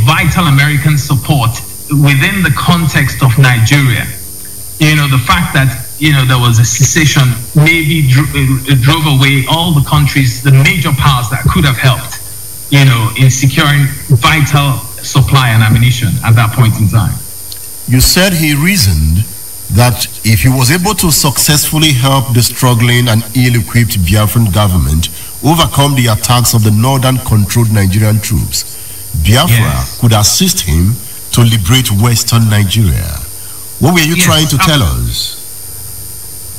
vital American support within the context of Nigeria. The fact that, there was a secession maybe drove away all the countries, the major powers that could have helped, in securing vital supply and ammunition at that point in time. You said he reasoned that if he was able to successfully help the struggling and ill-equipped Biafran government overcome the attacks of the northern-controlled Nigerian troops, Biafra could assist him to liberate Western Nigeria. What were you trying to tell us?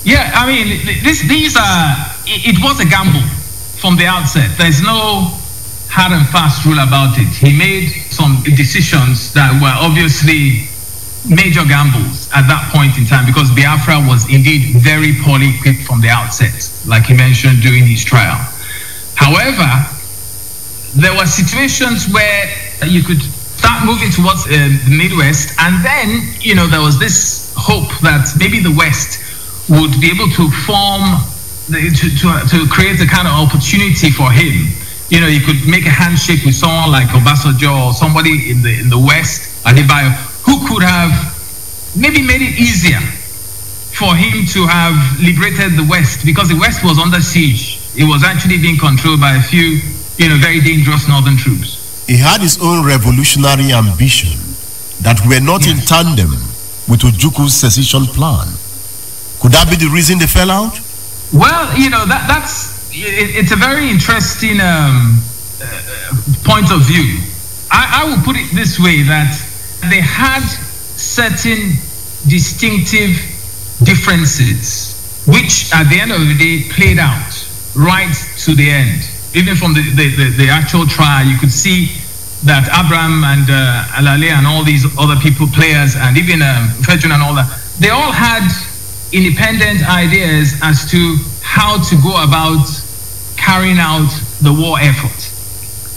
Yeah, I mean, it was a gamble from the outset. There's no hard and fast rule about it. He made some decisions that were obviously major gambles at that point in time, because Biafra was indeed very poorly equipped from the outset, like he mentioned during his trial. However, there were situations where you could start moving towards the Midwest, and then, there was this hope that maybe the West would be able to form, to create a kind of opportunity for him. You could make a handshake with someone like Obasanjo or somebody in the West, Adebayo, who could have maybe made it easier for him to have liberated the West, because the West was under siege. It was actually being controlled by a few, very dangerous northern troops. He had his own revolutionary ambition that were not in tandem with Ojukwu's secession plan. Could that be the reason they fell out? Well, it's a very interesting point of view. I will put it this way, that they had certain distinctive differences, which at the end of the day played out right to the end. Even from the actual trial, you could see that Abraham and Alale and all these other players, and even Fedron and all that, they all had independent ideas as to how to go about carrying out the war effort.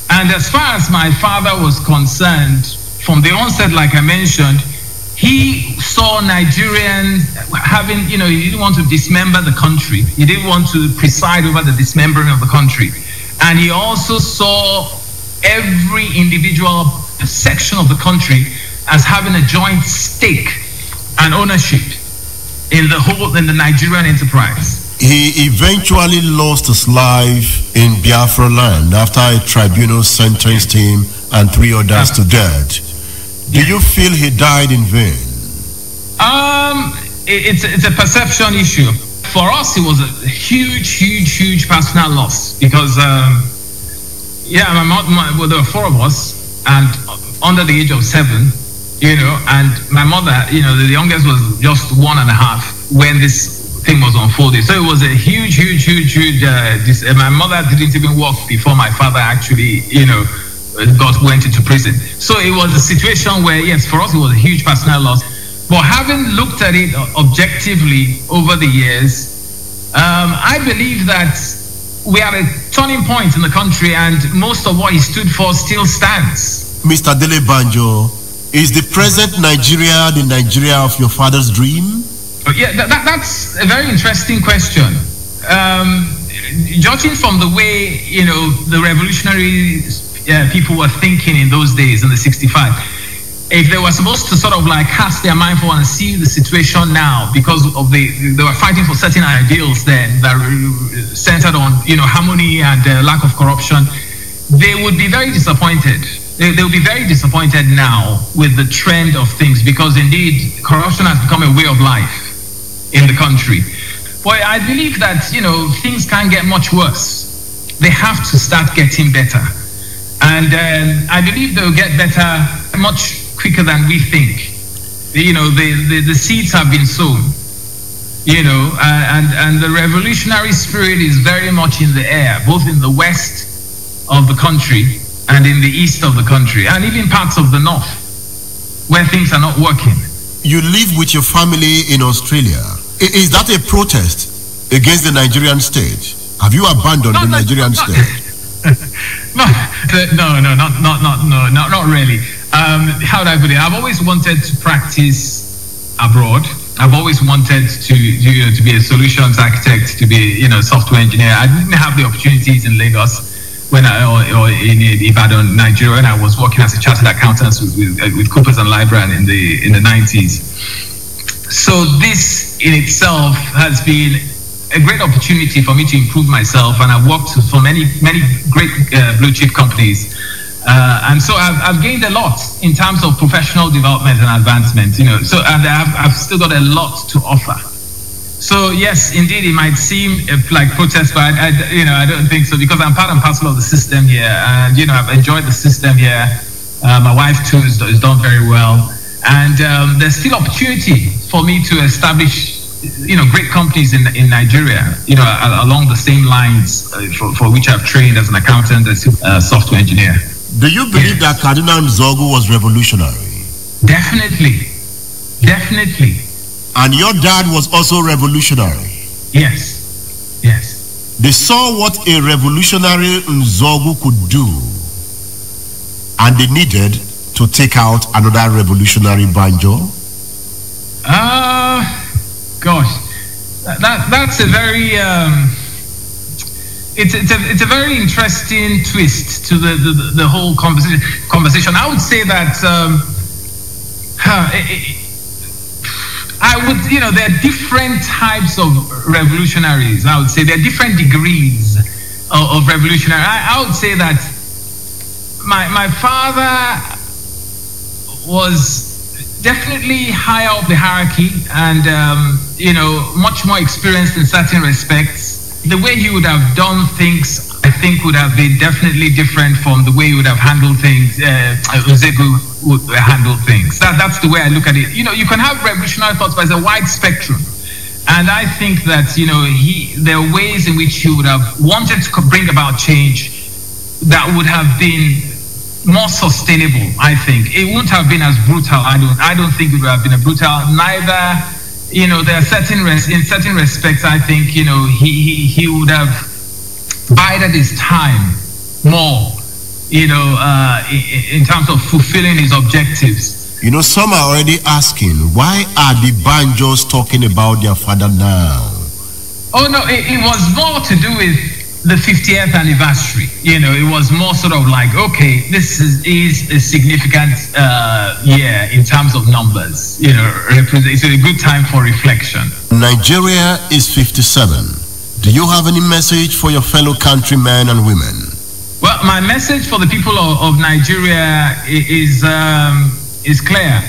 And as far as my father was concerned, from the onset, like I mentioned, he saw Nigerians having, he didn't want to dismember the country. He didn't want to preside over the dismembering of the country. And he also saw every individual section of the country as having a joint stake and ownership in the Nigerian enterprise. He eventually lost his life in Biafra land after a tribunal sentenced him and 3 others to death. Do you feel he died in vain? It's a perception issue. For us, it was a huge personal loss, because my mom, there were 4 of us, and under the age of 7, and my mother, the youngest was just 1.5 when this thing was unfolded. So it was a huge. My mother didn't even walk before my father actually, went into prison. So it was a situation where, yes, for us it was a huge personal loss. But having looked at it objectively over the years, I believe that we are a turning point in the country, and most of what he stood for still stands. Mr. Dele Banjo, is the present Nigeria the Nigeria of your father's dream? Yeah, that's a very interesting question. Judging from the way, the revolutionary people were thinking in those days, in the 65, if they were supposed to sort of like cast their mind forward and see the situation now, because of they were fighting for certain ideals then that centered on, harmony and lack of corruption, they would be very disappointed. They will be very disappointed now with the trend of things, because indeed corruption has become a way of life in the country. But I believe that, things can't get much worse. They have to start getting better. And I believe they'll get better much quicker than we think. The seeds have been sown, and the revolutionary spirit is very much in the air, both in the west of the country and in the east of the country, and even parts of the north, where things are not working. You live with your family in Australia. Is that a protest against the Nigerian state? Have you abandoned the Nigerian state? No, not really. How do I put it? I've always wanted to practice abroad. I've always wanted to be a solutions architect, to be a software engineer. I didn't have the opportunities in Lagos when or in Ibadan, Nigeria, when I was working as a chartered accountant with Coopers and Lybrand in the 90s. So this in itself has been a great opportunity for me to improve myself, and I've worked for many great blue chip companies, and so I've gained a lot in terms of professional development and advancement. So and I've still got a lot to offer. So yes, indeed, it might seem like protest, but I don't think so, because I'm part and parcel of the system here, and I've enjoyed the system here. My wife too has done very well, and there's still opportunity for me to establish great companies in Nigeria, along the same lines for which I've trained as an accountant and software engineer. Do you believe that Cardinal Nzogu was revolutionary? Definitely. And your dad was also revolutionary? Yes. They saw what a revolutionary Nzogu could do, and they needed to take out another revolutionary Banjo? Gosh, that's a very it's a very interesting twist to the whole conversation. I would say that there are different types of revolutionaries. I would say there are different degrees of revolutionary. I would say that my father was definitely higher up the hierarchy, and much more experienced in certain respects. The way he would have done things, I think, would have been definitely different from the way he would have handled things. Nzogu would handle things. That's the way I look at it. You can have revolutionary thoughts, but it's a wide spectrum. And I think that there are ways in which he would have wanted to bring about change that would have been more sustainable. I think it wouldn't have been as brutal. I don't think it would have been a brutal. Neither, there are certain in certain respects, I think he would have bided his time more, in terms of fulfilling his objectives. Some are already asking, why are the Banjos talking about their father now? Oh no, it was more to do with the 50th anniversary. It was more sort of like, okay, this is a significant year in terms of numbers. It's a good time for reflection. Nigeria is 57. Do you have any message for your fellow countrymen and women? Well, my message for the people of Nigeria is clear.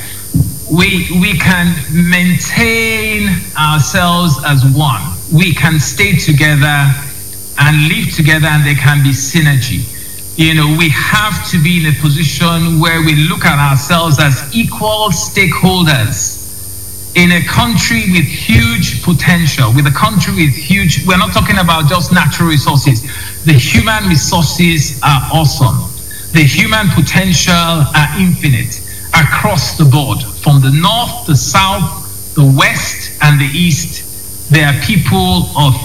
We can maintain ourselves as one. We can stay together and live together, and there can be synergy. We have to be in a position where we look at ourselves as equal stakeholders in a country with huge potential, we're not talking about just natural resources. The human resources are awesome. The human potential are infinite across the board. From the north, the south, the west, and the east, there are people of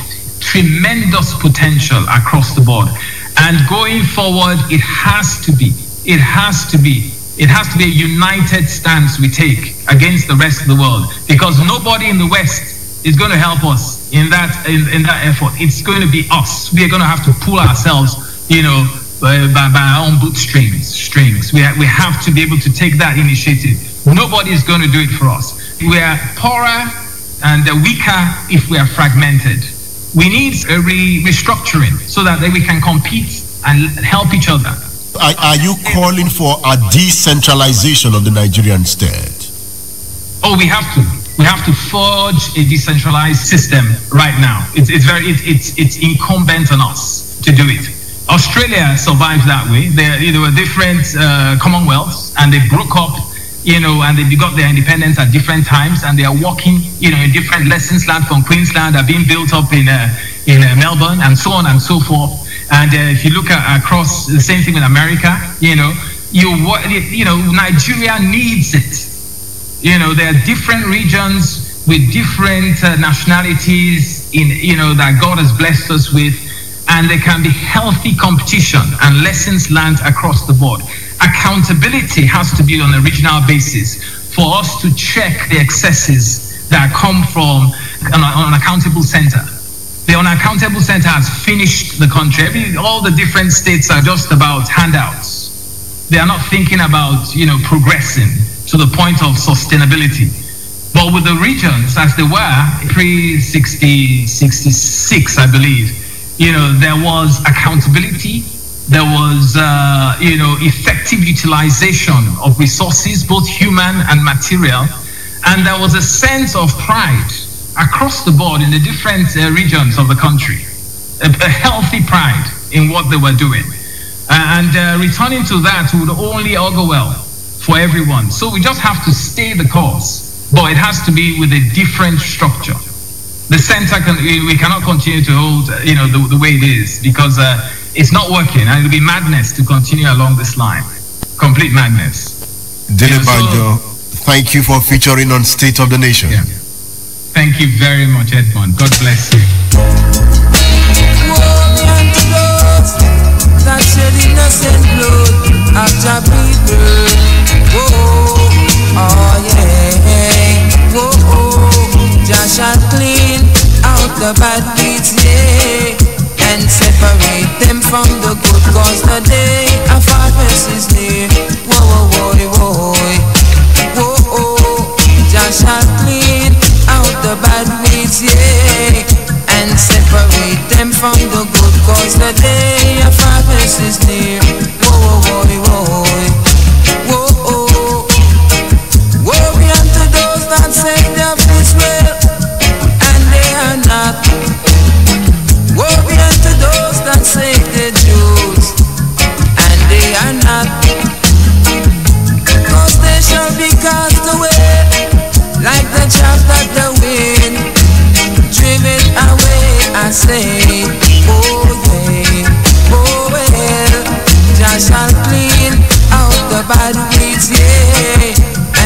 tremendous potential across the board. And going forward, it has to be a united stance we take against the rest of the world, because nobody in the West is going to help us in that effort. It's going to be us. We are going to have to pull ourselves, by our own bootstrings. We have to be able to take that initiative. Nobody is going to do it for us. We are poorer and weaker if we are fragmented. We need a restructuring so that we can compete and help each other. Are you calling for a decentralization of the Nigerian state? Oh, we have to. We have to forge a decentralized system right now. It's incumbent on us to do it. Australia survived that way. There were different commonwealths, and they broke up, and they got their independence at different times, and they are working, in different lessons learned from Queensland are being built up in Melbourne, and so on and so forth. And if you look across, the same thing in America, Nigeria needs it. There are different regions with different nationalities that God has blessed us with, and there can be healthy competition and lessons learned across the board. Accountability has to be on a regional basis for us to check the excesses that come from an unaccountable center. The unaccountable center has finished the country. All the different states are just about handouts. They are not thinking about, progressing to the point of sustainability. But with the regions as they were pre-66, I believe, there was accountability. There was, effective utilization of resources, both human and material. And there was a sense of pride across the board in the different regions of the country, a healthy pride in what they were doing. And returning to that would only augur well for everyone. So we just have to stay the course, but it has to be with a different structure. The center, we cannot continue to hold, the way it is, because it's not working, and it'll be madness to continue along this line. Complete madness. Banjo, thank you for featuring on State of the Nation. Yeah. Thank you very much, Edmund. God bless you. That shed innocent blood after people. Oh yeah. Just shall clean out the bad deeds, yeah, and separate them from the good, cause the day of harvest is near. Just shall clean out the bad weeds, yeah, and separate them from the good, cause the day of harvest is near. Woe be unto those that say they're of Israel, and they are not. Woe be unto those that say they're Jews, and they are not. Cause they shall be cast away like the chaff that the wind driven away. I say, oh yeah, oh well. Just shall clean out the bad weeds, yeah,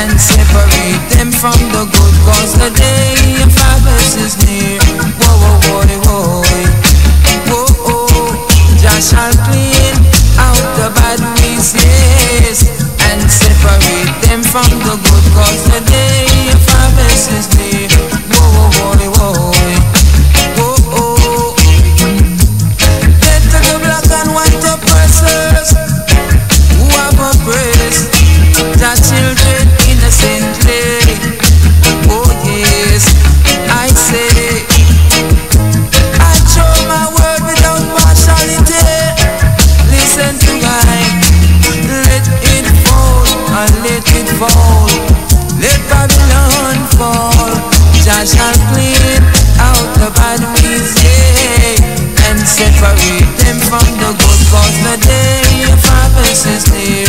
and separate them from the good, cause the day of harvest is near. Just shall clean out the bad weeds, yes, and separate them from the good, cause the day of harvest is near. Get to the black and white oppressors who have oppressed the children innocently. Oh yes, I say, I show my word without partiality. Listen to God, let it fall and let it fall. Let Babylon fall. Jah shall clean out the bad weeds, yeah, and separate them from the good, cause the day of harvest is near.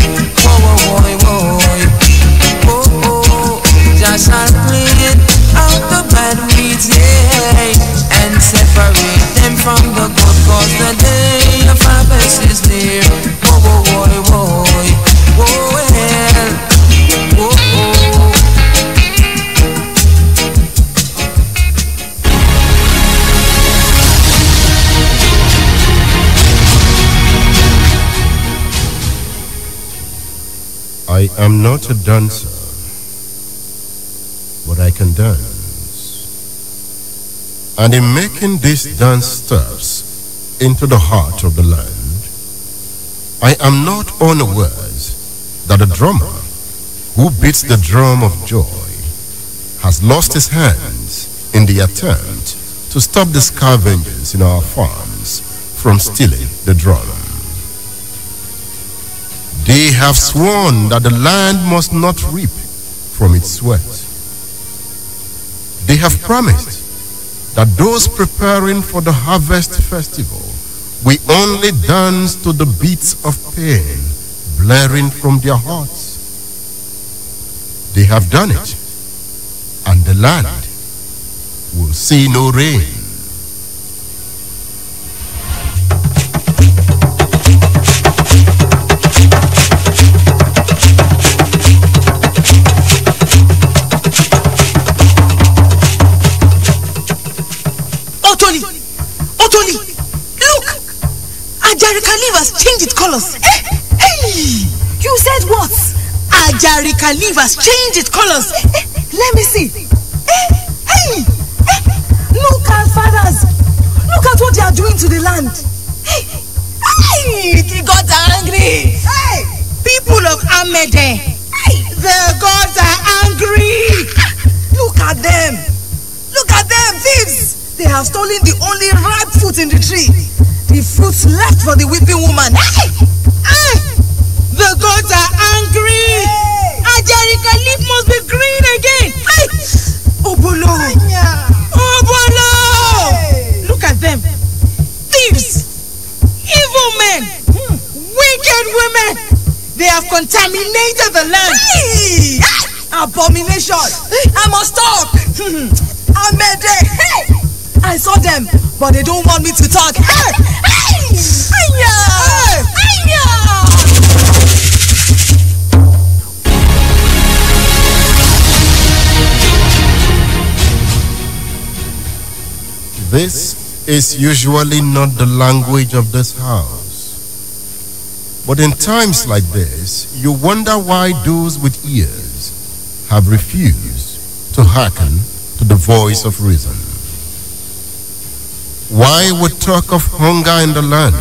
Jah shall clean out the bad weeds, yeah, and separate them from the good, cause the day of harvest is near. am not a dancer, but I can dance. And in making these dance steps into the heart of the land, I am not unawares that the drummer who beats the drum of joy has lost his hands in the attempt to stop the scavengers in our farms from stealing the drum. They have sworn that the land must not reap from its sweat. They have promised that those preparing for the harvest festival will only dance to the beats of pain blaring from their hearts. They have done it, and the land will see no rain. Otoli, look! Ajarika leaf has changed its colors. Hey! You said what? Ajarika leaf has changed its colors. Let me see. Hey! Look at fathers. Look at what they are doing to the land. Hey! The gods are angry. Hey! People of Amede. Hey! The gods are angry. Look at them. Look at them, thieves. They have stolen the only ripe fruit in the tree. The fruits left for the weeping woman. Hey! The gods are angry. Ajarika leaf must be green again. Hey! Obilo! Obilo! Hey! Look at them. Thieves! Evil men! Wicked women! They have contaminated the land. Hey! Abomination! I must talk! Amede! Hey! I saw them, but they don't want me to talk. Hey! Hey! Hey! This is usually not the language of this house. But in times like this, you wonder why those with ears have refused to hearken to the voice of reason. Why we talk of hunger in the land?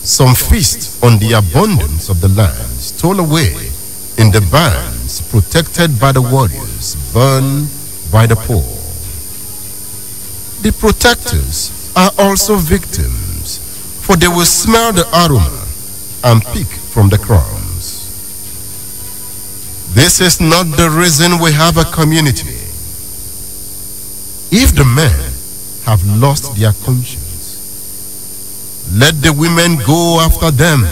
Some feast on the abundance of the land, stole away in the bands, protected by the warriors, burned by the poor. The protectors are also victims, for they will smell the aroma and pick from the crumbs. This is not the reason we have a community. If the men have lost their conscience, let the women go after them.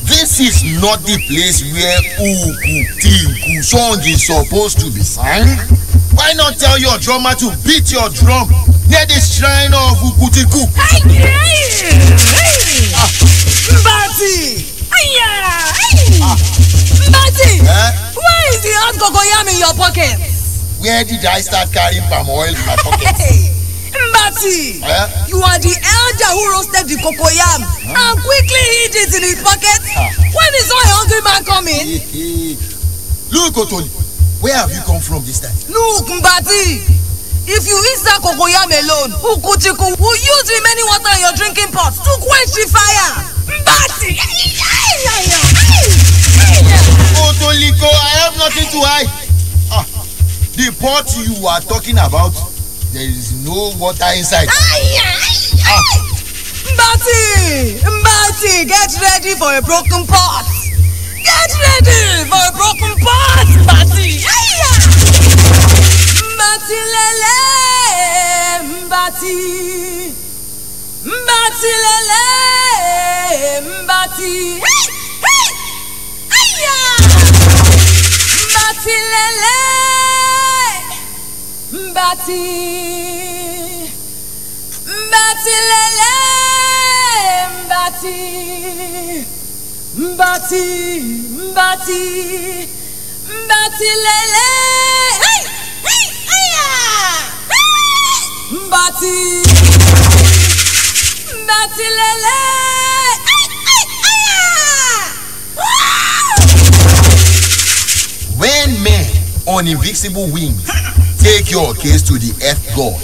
This is not the place where Ukutinku song is supposed to be sang. Why not tell your drummer to beat your drum near the shrine of Ukutinku? Mbati! Mbati! Where is the hot cocoyam in your pocket? Where did I start carrying palm oil in my pocket? Mbati! You are the elder who roasted the cocoyam and quickly hid it in his pocket. When is so a hungry man coming? Look, Otoli, where have you come from this time? Look, Mbati! If you eat that cocoyam alone, Ukutiku will use remaining water in your drinking pot to quench the fire. Mbati! Otoliko, I have nothing to hide. The pot you are talking about, there is no water inside. Mbati! Mbati, get ready for a broken pot. Get ready for a broken pot, Mbati! Mbati lele, Mbati, Mbati lele, Mbati, hey, hey, aya, Mbati lele, Mbati, Mbati lele, Mbati, Mbati, Mbati, Mbati lele, hey, hey, aya, Mbati, Mbati lele, hey, hey, aya. When men on invisible wings take your case to the earth god,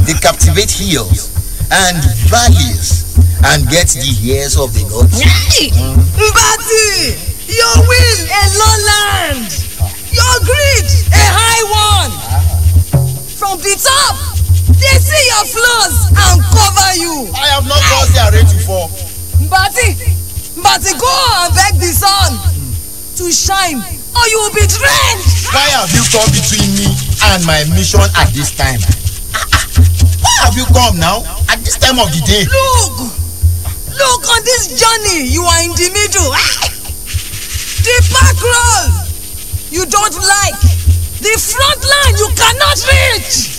they captivate hills and valleys and get the ears of the gods. Mbati, your will a low land, your greed a high one. From the top, they see your flaws and cover you. I have not caused their rain to fall. Mbati, go and beg the sun to shine, or you will be drenched. Why have you come between me and my mission at this time? Why have you come now at this time of the day? Look on this journey, you are in the middle. The back road you don't like, the front line you cannot reach.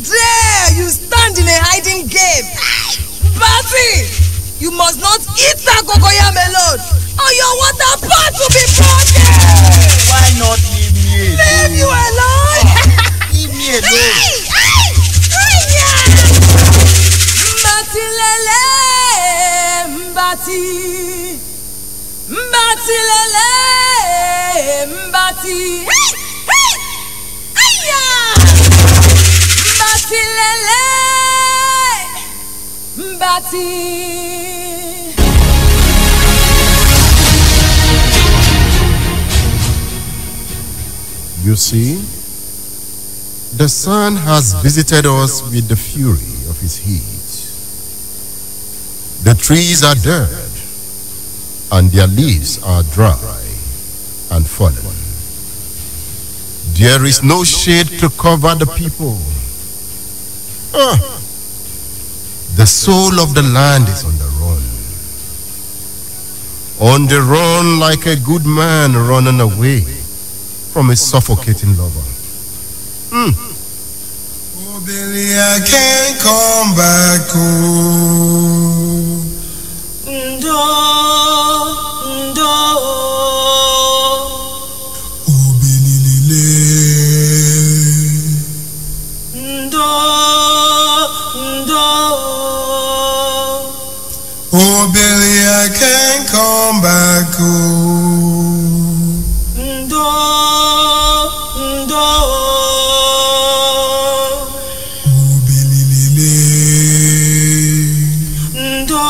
There you stand in a hiding cave. Mbati, you must not eat that cocoyam alone, or your water pot will be broken. Why not leave me alone? Leave you alone? Leave me alone. Mbati lele, Mbati, Mbati lele, Mbati, hey, hey, aya, Mbati lele, Mbati. You see, the sun has visited us with the fury of his heat. The trees are dead, and their leaves are dry and fallen. There is no shade to cover the people. The soul of the land is on the run. On the run like a good man running away from a suffocating lover. Oh, Billy, I can't come back home. Ndo. Oh, Billy, Lile. Ndo. Oh, Billy, I can't come back home. Ndo. Oh, Billy, Lile. Ndo.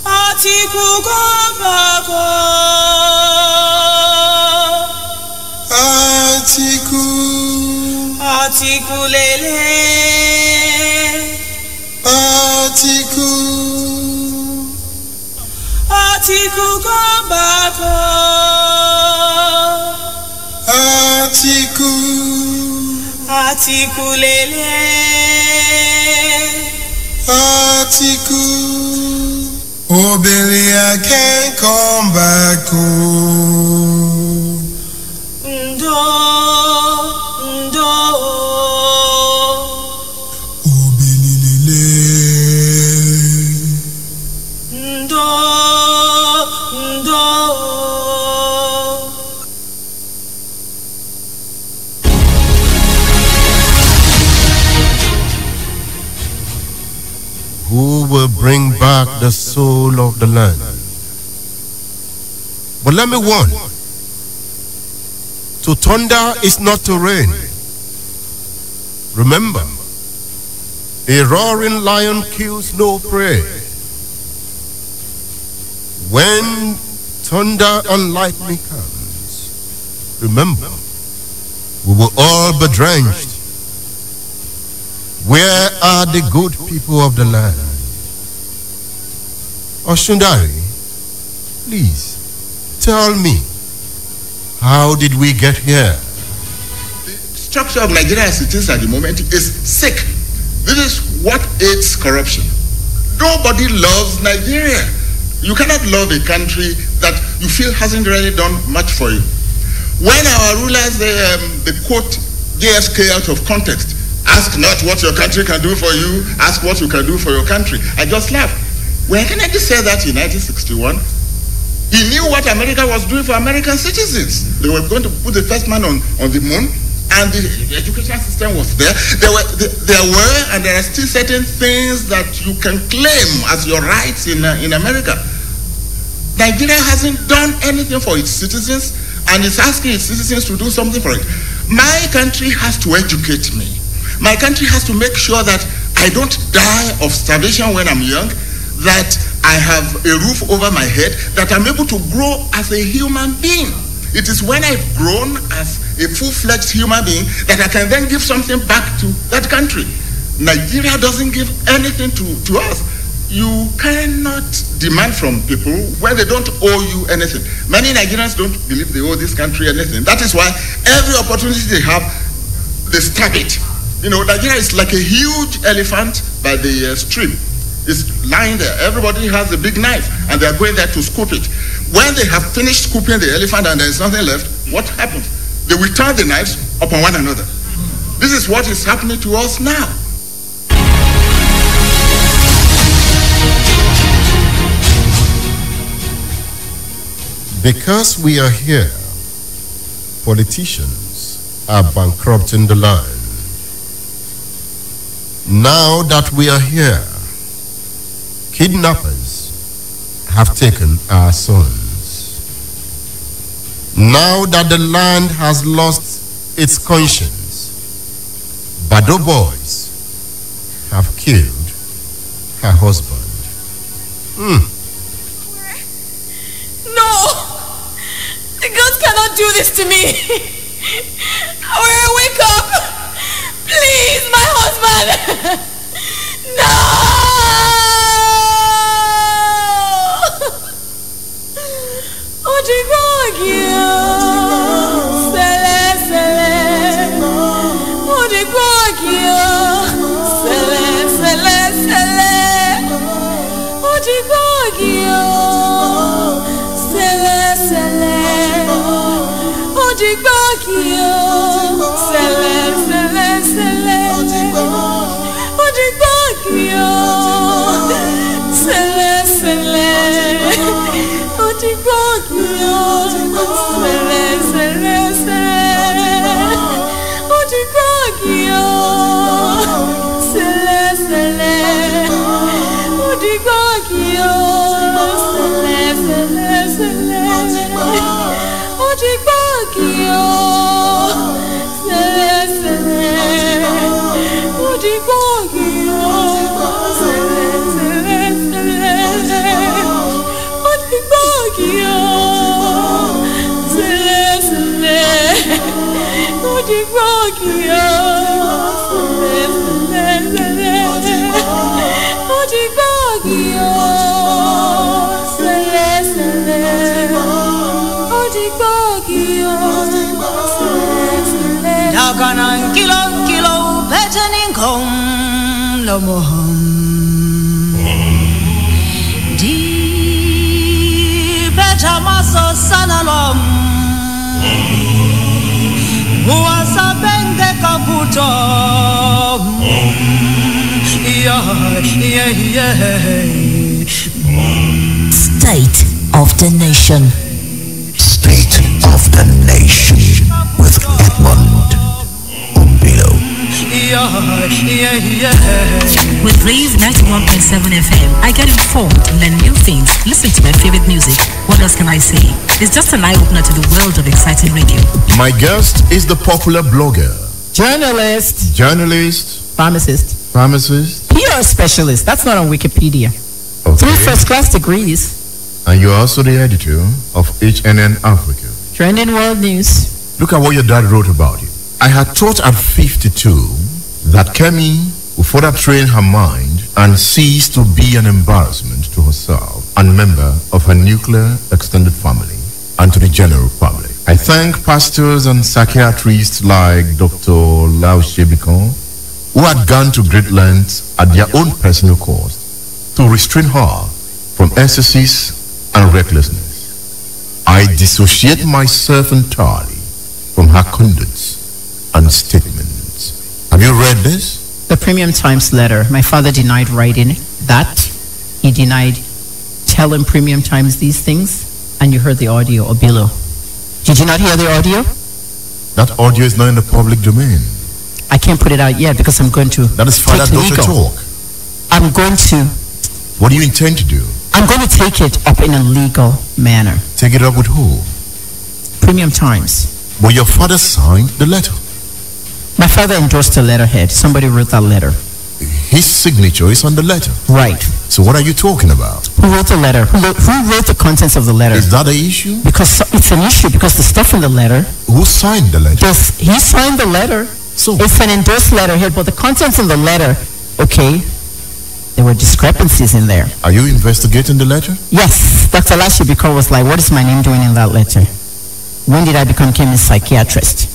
Atiku gobako. Atiku lele. Atiku gobako. Atiku lele. Oh, Billy, I can't come back home. Ndo. Oh, Billy, Lile. Ndo. Who will bring back the soul of the land? But let me warn, to thunder is not to rain. Remember, a roaring lion kills no prey. When thunder and lightning comes, remember, we will all be drenched. Where are the good people of the land? Oshundari, please tell me, how did we get here? structure of Nigeria as it is at the moment is sick. This is what aids corruption. Nobody loves Nigeria. You cannot love a country that you feel hasn't really done much for you. When our rulers, they quote JFK out of context, ask not what your country can do for you, ask what you can do for your country. I just laughed. When Kennedy said that in 1961, he knew what America was doing for American citizens. They were going to put the first man on the moon, and the education system was there. There were and there are still certain things that you can claim as your rights in America. Nigeria hasn't done anything for its citizens, and it's asking its citizens to do something for it. My country has to educate me. My country has to make sure that I don't die of starvation when I'm young, that I have a roof over my head, that I'm able to grow as a human being. It is when I've grown as a full-fledged human being that I can then give something back to that country. Nigeria doesn't give anything to us. You cannot demand from people when they don't owe you anything. Many Nigerians don't believe they owe this country anything. That is why every opportunity they have, they stab it. You know, Nigeria is like a huge elephant by the stream. It's lying there. Everybody has a big knife, and they are going there to scoop it. When they have finished scooping the elephant and there is nothing left, what happens? They will turn the knives upon one another. This is what is happening to us now. Because we are here, politicians are bankrupting the land. Now that we are here, kidnappers have taken our sons. Now that the land has lost its conscience, Bado boys have killed her husband. No! The girls cannot do this to me! Wake up! Please, my husband! No! Di Bejamaso Sanalom Muasa Benge Kaputo State of the Nation. State of the Nation with Edmund, Obilo. With Rave 91.7 FM, I get informed, learn new things, listen to my favorite music. What else can I say? It's just an eye-opener to the world of exciting radio. My guest is the popular blogger, journalist, pharmacist, PR specialist. That's not on Wikipedia. Okay. 3 first-class degrees. And you're also the editor of HNN Africa. Trending world news. Look at what your dad wrote about you. I had thought at 52 that Kemi would further train her mind and cease to be an embarrassment to herself and member of her nuclear extended family and to the general public. I thank pastors and psychiatrists like Dr. Lao Shebikon, who had gone to great lengths at their own personal cost to restrain her from excesses and recklessness. I dissociate myself entirely from her conduct and statements. Have you read this? The Premium Times letter. My father denied writing that. He denied telling Premium Times these things. And you heard the audio, Obilo. Did you not hear the audio? That audio is not in the public domain. I can't put it out yet because I'm going to. That is father-daughter talk. I'm going to. What do you intend to do? I'm going to take it up in a legal manner. Take it up with who? Premium Times. Well, your father signed the letter. My father endorsed the letterhead. Somebody wrote that letter. His signature is on the letter. Right. So what are you talking about? Who wrote the letter? Who wrote the contents of the letter? Is that an issue? Because it's an issue because the stuff in the letter. Who signed the letter? He signed the letter. So it's an endorsed letterhead, but the contents in the letter, okay, there were discrepancies in there. Are you investigating the letter? Yes. Dr. Lashibiko was like, what is my name doing in that letter? When did I become a psychiatrist?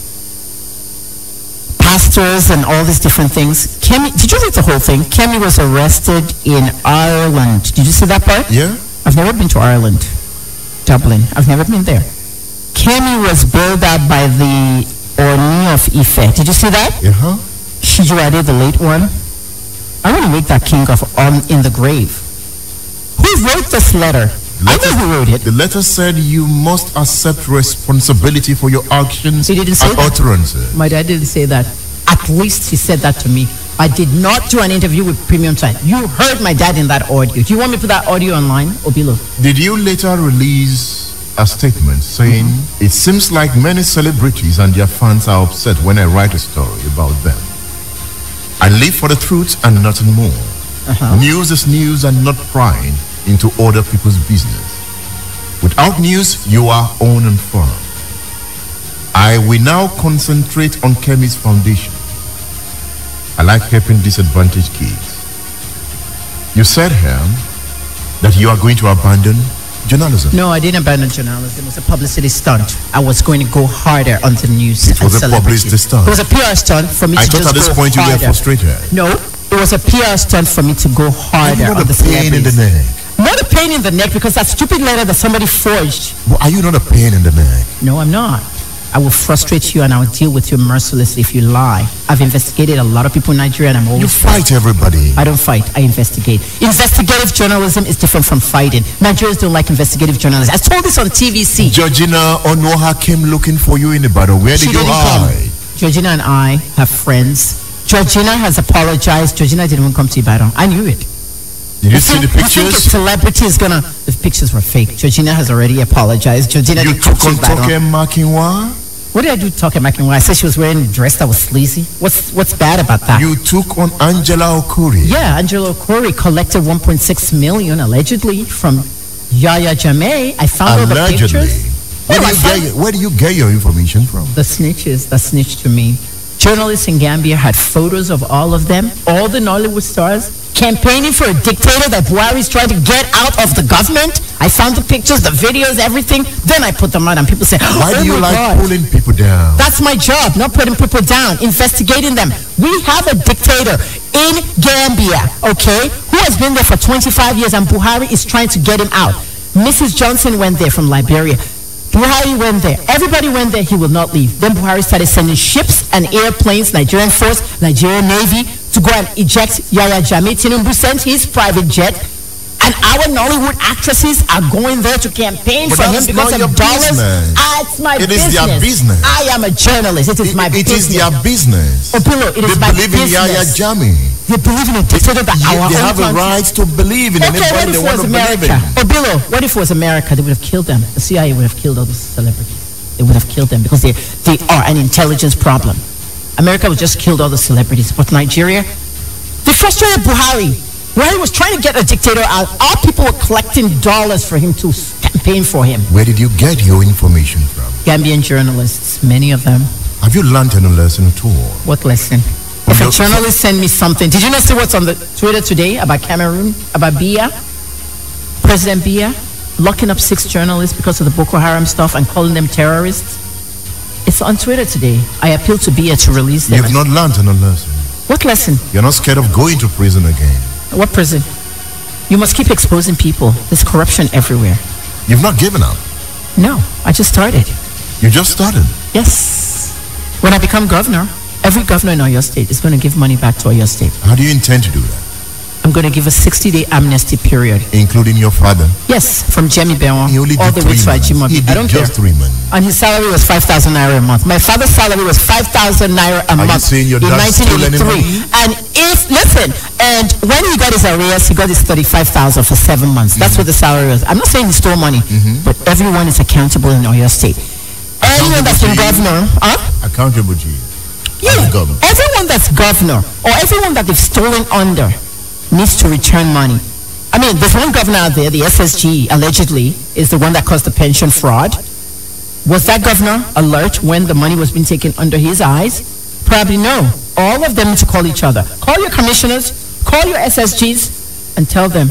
Pastors and all these different things. Kemi, did you read the whole thing? Kemi was arrested in Ireland. Did you see that part? Yeah. I've never been to Ireland. Dublin. I've never been there. Kemi was bailed out by the Oni of Ife. Did you see that? Uh-huh. Shijuade, the late one. I want to make that king of in the grave. Who wrote this letter? I know who wrote it. The letter said you must accept responsibility for your actions He didn't say and that. utterances. My dad didn't say that. At least he said that to me. I did not do an interview with Premium Time. You heard my dad in that audio. Do you want me to put that audio online, Obilo? Did you later release a statement saying, it seems like many celebrities and their fans are upset when I write a story about them. I live for the truth and nothing more. News is news and not prying into other people's business. Without news, you are uninformed. I will now concentrate on Kemi's foundation. I like helping disadvantaged kids. You said here that you are going to abandon journalism. No, I didn't abandon journalism. It was a publicity stunt. I was going to go harder on the news. It was a publicity stunt. It was a PR stunt for me to just go harder. I thought at this point you were frustrated. No, it was a PR stunt for me to go harder on the pain in the neck. Not a pain in the neck because that stupid letter that somebody forged. Well, are you not a pain in the neck? No, I'm not. I will frustrate you and I will deal with you mercilessly if you lie. I've investigated a lot of people in Nigeria and I'm always... You fight everybody. I don't fight. I investigate. Investigative journalism is different from fighting. Nigerians don't like investigative journalism. I told this on TVC. Georgina Onoha came looking for you in the battle. Where did you hide? Georgina and I have friends. Georgina has apologized. Georgina didn't even come to Ibadan. I knew it. Did you see the pictures? I think a celebrity is gonna... The pictures were fake. Georgina has already apologized. Georgina you didn't took come to on Ibadan. Toke Makinwa? What did I do to Toke Makinwa? I said she was wearing a dress that was sleazy. What's bad about that? You took on Angela Okori. Yeah, Angela Okori collected 1.6 million allegedly from Yaya Jammeh. I found all the pictures. Where do you get your information from? The snitches that snitched to me. Journalists in Gambia had photos of all of them, all the Nollywood stars, campaigning for a dictator that Buhari is trying to get out of the government. I found the pictures, the videos, everything. Then I put them out and people say, why do you like pulling people down? That's my job, not putting people down, investigating them. We have a dictator in Gambia, okay, who has been there for 25 years and Buhari is trying to get him out. Mrs. Johnson went there from Liberia. Buhari went there. Everybody went there. He will not leave. Then Buhari started sending ships and airplanes, Nigerian force, Nigerian Navy, to go and eject Yaya Jammeh. Tinubu sent his private jet. And our Nollywood actresses are going there to campaign for him because of dollars. It's my business. It is their business. I am a journalist. It is my business. It is their business. Obilo, it is my business. They believe in Yaya Jammeh. They believe in a dictator that our They have a right to believe in anybody they want to believe in. Obilo, what if it was America? They would have killed them. The CIA would have killed all those celebrities. They would have killed them because they are an intelligence problem. America would just kill all the celebrities. But Nigeria, they frustrated Buhari. Buhari was trying to get a dictator out. Our people were collecting dollars for him to campaign for him. Where did you get your information from? Gambian journalists, many of them. Have you learned any lesson at all? What lesson? If a journalist send me something, did you not see what's on the Twitter today about Cameroon, about Biya, President Biya? locking up 6 journalists because of the Boko Haram stuff and calling them terrorists. It's on Twitter today. I appeal to BIA to release them. You've not learned a lesson. What lesson? You're not scared of going to prison again. What prison? You must keep exposing people. There's corruption everywhere. You've not given up. No, I just started. You just started? Yes. When I become governor, every governor in Oyo State is going to give money back to Oyo State. How do you intend to do that? I'm going to give a 60-day amnesty period. Including your father? Yes, from Jemmy Bewan all the way to Ajimobi. I don't care. Just 3 months. And his salary was 5,000 naira a month. My father's salary was 5,000 naira a month. Are you saying your dad stole any money? And and when he got his arrears, he got his 35,000 for 7 months. That's what the salary was. I'm not saying he stole money, but everyone is accountable in Oyo State. Anyone that's been governor, accountable to you. Yeah, everyone that's governor or everyone that they've stolen under needs to return money. I mean, there's one governor out there, the SSG, allegedly, is the one that caused the pension fraud. Was that governor alert when the money was being taken under his eyes? Probably no. All of them need to call each other. Call your commissioners, call your SSGs, and tell them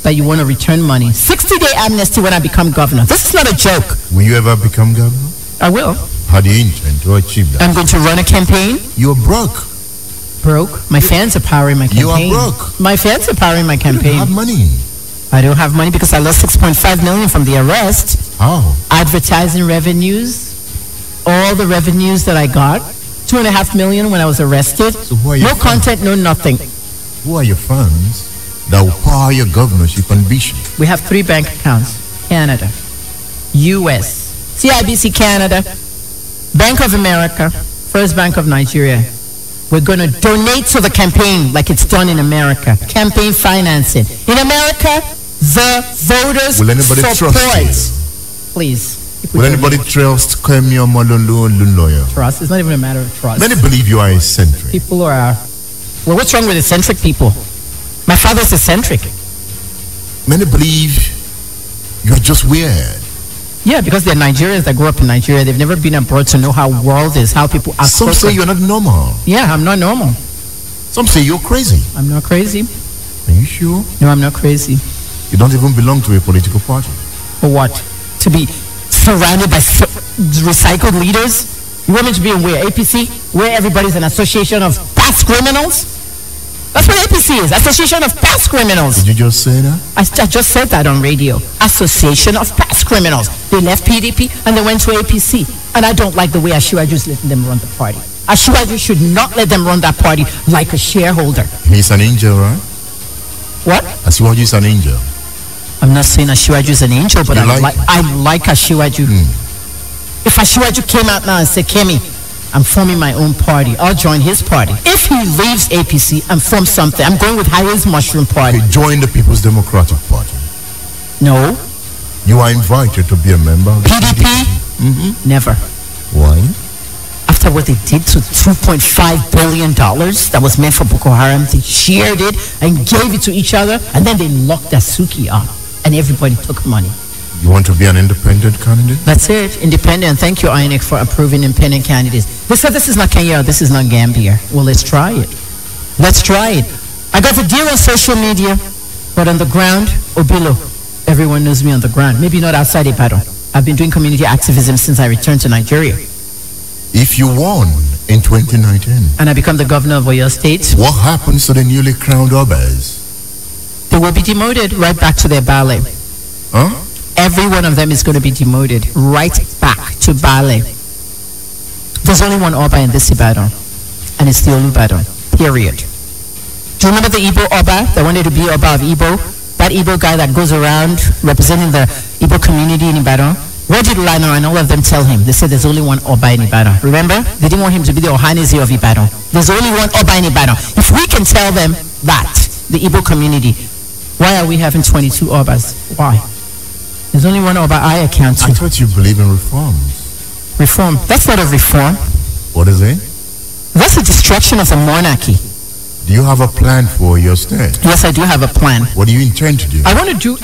that you want to return money. 60-day amnesty when I become governor. This is not a joke. Will you ever become governor? I will. How do you intend to achieve that? I'm going to run a campaign. You're broke. Broke? My fans are powering my campaign. You are broke. My fans are powering my campaign. You don't have money. I don't have money because I lost 6.5 million from the arrest. How? Advertising revenues, all the revenues that I got, 2.5 million when I was arrested. So who are your no content, no nothing. Who are your funds that will power your governorship ambition? We have 3 bank accounts: Canada, US, CIBC Canada, Bank of America, First Bank of Nigeria. We're going to donate to the campaign like it's done in America. Campaign financing. In America, the voters will anybody support. Trust you? Please. Will anybody trust Kemio Malolo Lunloyo? Trust? It's not even a matter of trust. Many believe you are eccentric. People are... Well, what's wrong with eccentric people? My father's eccentric. Many believe you're just weird. Yeah, because they're Nigerians that grew up in Nigeria. They've never been abroad to know how world is, how people act. Some say you're not normal. Yeah, I'm not normal. Some say you're crazy. I'm not crazy. Are you sure? No, I'm not crazy. You don't even belong to a political party. For what? To be surrounded by recycled leaders? You want me to be in where? APC? Where everybody's an association of past criminals? That's what APC is, Association of Past Criminals. Did you just say that? I just said that on radio. Association of Past Criminals. They left PDP and they went to APC. And I don't like the way Asiwaju's letting them run the party. Asiwaju should not let them run that party like a shareholder. He's an angel, right? What? Asiwaju is an angel. I'm not saying Asiwaju is an angel, but I like Asiwaju. If Asiwaju came out now and said, Kemi, I'm forming my own party, I'll join his party. If he leaves APC and forms something, I'm going with Highways Mushroom Party. Okay, join the People's Democratic Party. No. You are invited to be a member of PDP? Never. Why? After what they did to $2.5 billion that was meant for Boko Haram, they shared it and gave it to each other, and then they locked Asuki up, and everybody took money. You want to be an independent candidate? That's it, independent. Thank you, INEC, for approving independent candidates. They said this is not Kenya, this is not Gambia. Well, let's try it. Let's try it. I got the deal on social media, but on the ground, Obilo. Everyone knows me on the ground. Maybe not outside Ibadan. I've been doing community activism since I returned to Nigeria. If you won in 2019 and I become the governor of Oyo State, what happens to the newly crowned Obas? They will be demoted right back to their ballet. Huh? Every one of them is going to be demoted right back to ballet. There's only one Oba in this Ibadan, and it's the Olubadan, period. Do you remember the Igbo Oba that wanted to be Oba of Igbo? That Igbo guy that goes around representing the Igbo community in Ibadan? What did Lano and all of them tell him? They said there's only one Oba in Ibadan. Remember? They didn't want him to be the Ohaneze of Ibadan. There's only one Oba in Ibadan. If we can tell them that, the Igbo community, why are we having 22 Obas? Why? There's only one Oba I account to. I thought you believe in reforms. Reform? That's not a reform. What is it? That's a destruction of the monarchy. Do you have a plan for your state? Yes, I do have a plan. What do you intend to do? I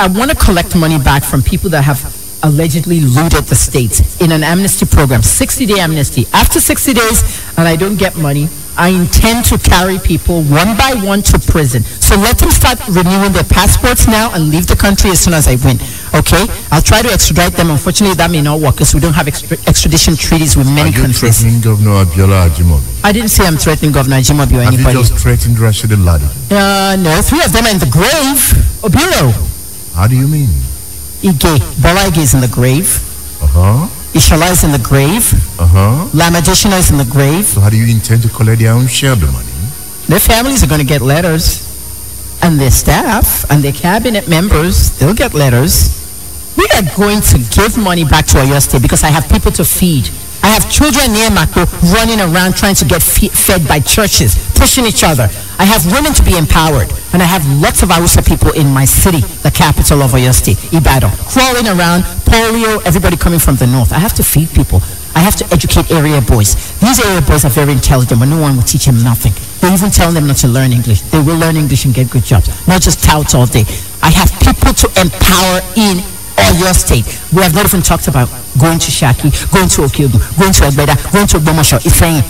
want to collect money back from people that have allegedly looted the state in an amnesty program, 60-day amnesty. After 60 days and I don't get money, I intend to carry people one by one to prison. So let them start renewing their passports now and leave the country as soon as I win. Okay? I'll try to extradite them. Unfortunately, that may not work because we don't have extradition treaties with many countries. Are you threatening Governor Abiola Ajimobi? I didn't say I'm threatening Governor Ajimobi or anybody. Have you just threatened Rashid Ladi? No. 3 of them are in the grave. Obilo. How do you mean? Ige. Bola Ige is in the grave. Ishala is in the grave. Lama Jeshina is in the grave. So how do you intend to collect their own share of the money? Their families are going to get letters. And their staff and their cabinet members, they'll get letters. We are going to give money back to Oyo State because I have people to feed. I have children near Mako running around trying to get fed by churches, pushing each other. I have women to be empowered. And I have lots of Hausa people in my city, the capital of Oyo State, Ibadan, crawling around, polio, everybody coming from the north. I have to feed people. I have to educate area boys. These area boys are very intelligent, but no one will teach them nothing. They're even telling them not to learn English. They will learn English and get good jobs, not just touts all day. I have people to empower in Oyo State. We have not even talked about going to Shaki, going to Okiodu, going to Egbeda, going to Ogbomoso. It's saying,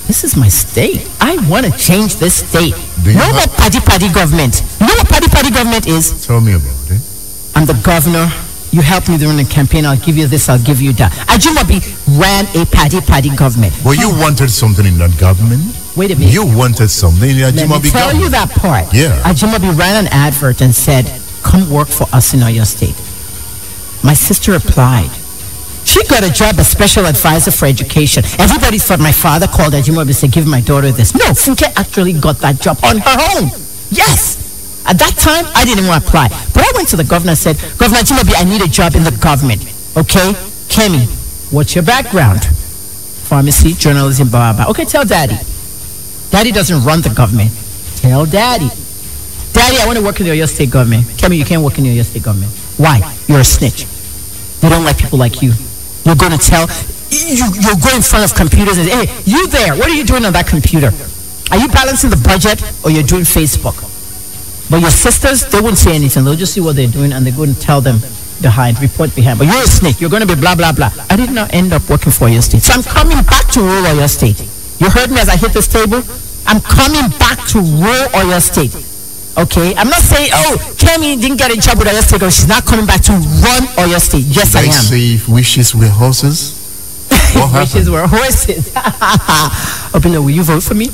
this is my state. I want to change this state. No more party government. You know what party government is? Tell me about it. I'm the governor. You help me during the campaign. I'll give you this. I'll give you that. Ajimobi ran a party government. Well, you wanted something in that government. Wait a minute. You wanted something in the Ajimobi government. Let me tell you that part. Yeah. Ajimobi ran an advert and said, come work for us in Oyo State. My sister applied. She got a job as special advisor for education. Everybody thought my father called Ajimobi and said, give my daughter this. No, Funke actually got that job on her own. Yes. At that time, I didn't want to apply. But I went to the governor and said, Governor Ajimobi, I need a job in the government. Okay? Kemi, what's your background? Pharmacy, journalism, blah, blah. Okay, tell Daddy. Daddy doesn't run the government. Tell Daddy. Daddy, I want to work in the Oyo State government. Kemi, you can't work in the Oyo State government. Why? You're a snitch. They don't like people like you. You're going to tell, you'll go in front of computers and say, hey, you there, what are you doing on that computer? Are you balancing the budget or you're doing Facebook? But your sisters, they won't say anything. They'll just see what they're doing and they're going to tell them report behind. But you're a snake. You're going to be blah, blah, blah. I did not end up working for Oyo State. So I'm coming back to rule Oyo State. You heard me as I hit this table? I'm coming back to rule Oyo State. Okay? I'm not saying, oh, Kemi didn't get in trouble with Oyo State or she's not coming back to run Oyo State. Yes, I am. They say if wishes were horses, what happened? Wishes were horses. Obilo, will you vote for me?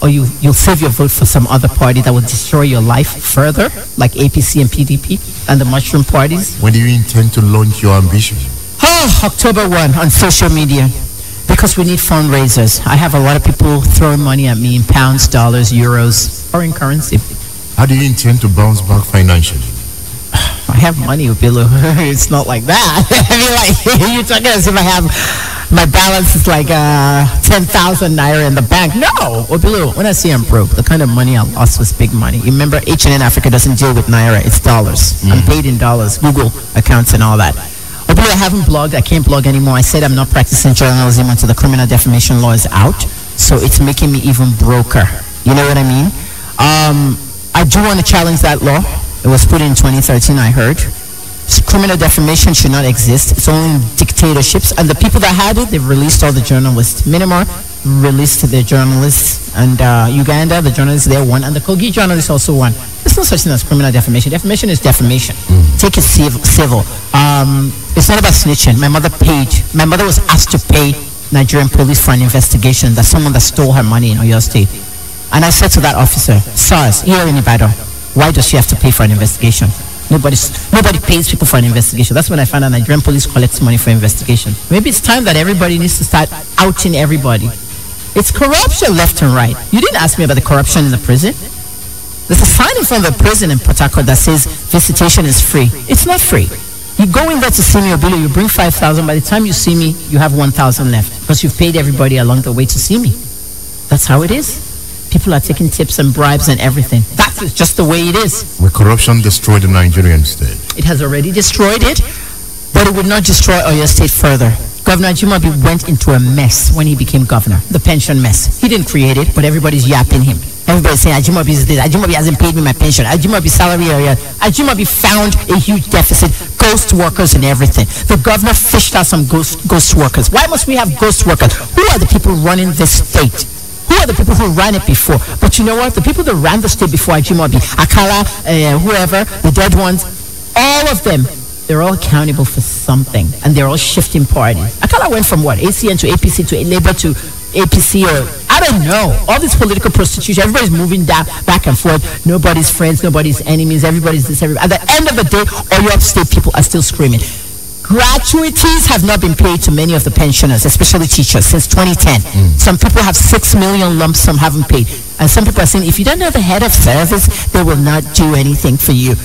Or you'll save your vote for some other party that will destroy your life further, like APC and PDP and the mushroom parties? When do you intend to launch your ambition? Oh, October 1 on social media. Because we need fundraisers. I have a lot of people throwing money at me in pounds, dollars, euros, foreign currency. How do you intend to bounce back financially? I have money, Obilo. It's not like that. I mean, like, you're talking as if I have, my balance is like 10,000 naira in the bank. No, Obilo, when I say I'm broke, the kind of money I lost was big money. You remember, H&N Africa doesn't deal with naira, it's dollars. I'm paid in dollars, Google accounts and all that. Obilo, I haven't blogged, I can't blog anymore. I said I'm not practicing journalism until the criminal defamation law is out. So it's making me even broker. You know what I mean? I do want to challenge that law. It was put in 2013, I heard. Criminal defamation should not exist. It's only dictatorships. And the people that had it, they've released all the journalists. Myanmar released their journalists. And Uganda, the journalists there won. And the Kogi journalists also won. There's no such thing as criminal defamation. Defamation is defamation. Take it civil. It's not about snitching. My mother was asked to pay Nigerian police for an investigation that someone that stole her money in Oyo State. And I said to that officer, SARS, here in Ibadan, why does she have to pay for an investigation? Nobody pays people for an investigation. That's when I found out Nigerian police collects money for investigation. Maybe it's time that everybody needs to start outing everybody. It's corruption left and right. You didn't ask me about the corruption in the prison. There's a sign in front of the prison in Port Harcourt that says visitation is free. It's not free. You go in there to see me, Obilo, you bring 5,000. By the time you see me, you have 1,000 left because you've paid everybody along the way to see me. That's how it is. People are taking tips and bribes and everything. That's just the way it is. Will corruption destroy the Nigerian state? It has already destroyed it, but it would not destroy Oyo State further. Governor Ajimobi went into a mess when he became governor, the pension mess. He didn't create it, but everybody's yapping him. Everybody's saying, Ajimobi is this, Ajimobi hasn't paid me my pension, Ajimobi salary area. Ajimobi found a huge deficit, ghost workers and everything. The governor fished out some ghost workers. Why must we have ghost workers? Who are the people running this state? Who are the people who ran it before? But you know what? The people that ran the state before Ajimobi, Akala, whoever, the dead ones, all of them, they're all accountable for something, and they're all shifting parties. Akala went from what? ACN to APC to Labour to APC, or I don't know. All this political prostitution, everybody's moving back and forth. Nobody's friends, nobody's enemies, everybody's this, everybody. At the end of the day, all your upstate people are still screaming. Gratuities have not been paid to many of the pensioners, especially teachers, since 2010. Some people have 6 million lump sum haven't paid. And some people are saying, if you don't know the head of service, they will not do anything for you.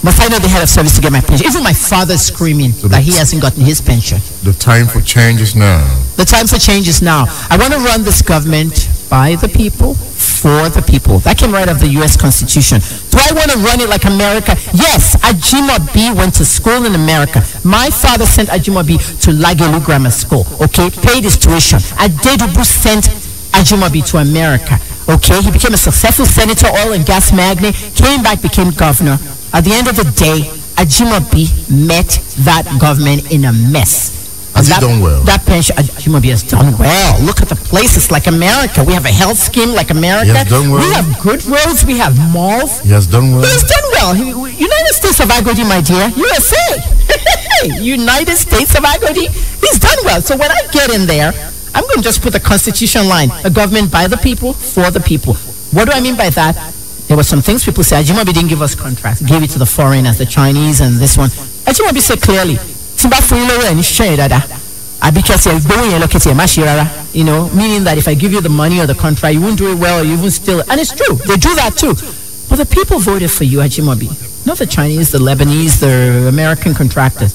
Must I know the head of service to get my pension? Even my father's screaming that he hasn't gotten his pension. The time for change is now. The time for change is now. I want to run this government by the people, for the people. That came right out of the U.S. Constitution. Do I want to run it like America? Yes, Ajimobi went to school in America. My father sent Ajimobi to Lagelu Grammar School, okay? Paid his tuition. Adedubu sent Ajimobi to America, okay? He became a successful senator, oil and gas magnate, came back, became governor. At the end of the day, Ajimobi met that government in a mess. Has he done well? That pension, Ajimobi has done well. Look at the places like America. We have a health scheme like America. He has done well. We have good roads. We have malls. He has done well. He has done well. United States of Agodi, my dear. USA. United States of Agodi. He's done well. So when I get in there, I'm going to just put the Constitution line. A government by the people, for the people. What do I mean by that? There were some things people say, Ajimobi didn't give us contracts. Gave it to the foreigners, the Chinese and this one. Ajimobi said clearly, because you know, meaning that if I give you the money or the contract, you won't do it well or you won't steal it. And it's true, they do that too. But the people voted for you, Ajimobi. Not the Chinese, the Lebanese, the American contractors.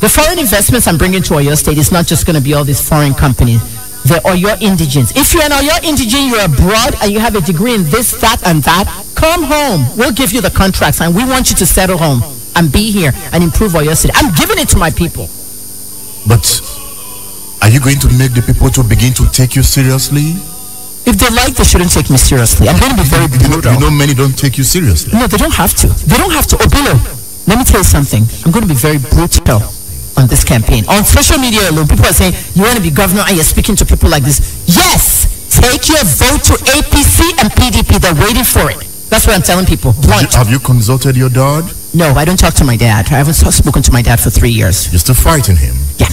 The foreign investments I'm bringing to Oyo State is not just going to be all these foreign companies. They're Oyo indigents. If you're an Oyo indigent, you're abroad and you have a degree in this, that, and that, come home. We'll give you the contracts and we want you to settle home and be here and improve Oyo State. I'm giving it to my people. But are you going to make the people to begin to take you seriously? If they like, they shouldn't take me seriously. I'm going to be very brutal. You know many don't take you seriously. No, they don't have to. They don't have to. Obilo, let me tell you something. I'm going to be very brutal on this campaign. On social media alone, people are saying, you want to be governor and you're speaking to people like this. Yes! Take your vote to APC and PDP. They're waiting for it. That's what I'm telling people. Have you consulted your dad? No, I don't talk to my dad. I haven't spoken to my dad for 3 years. You're still fighting him? Yeah.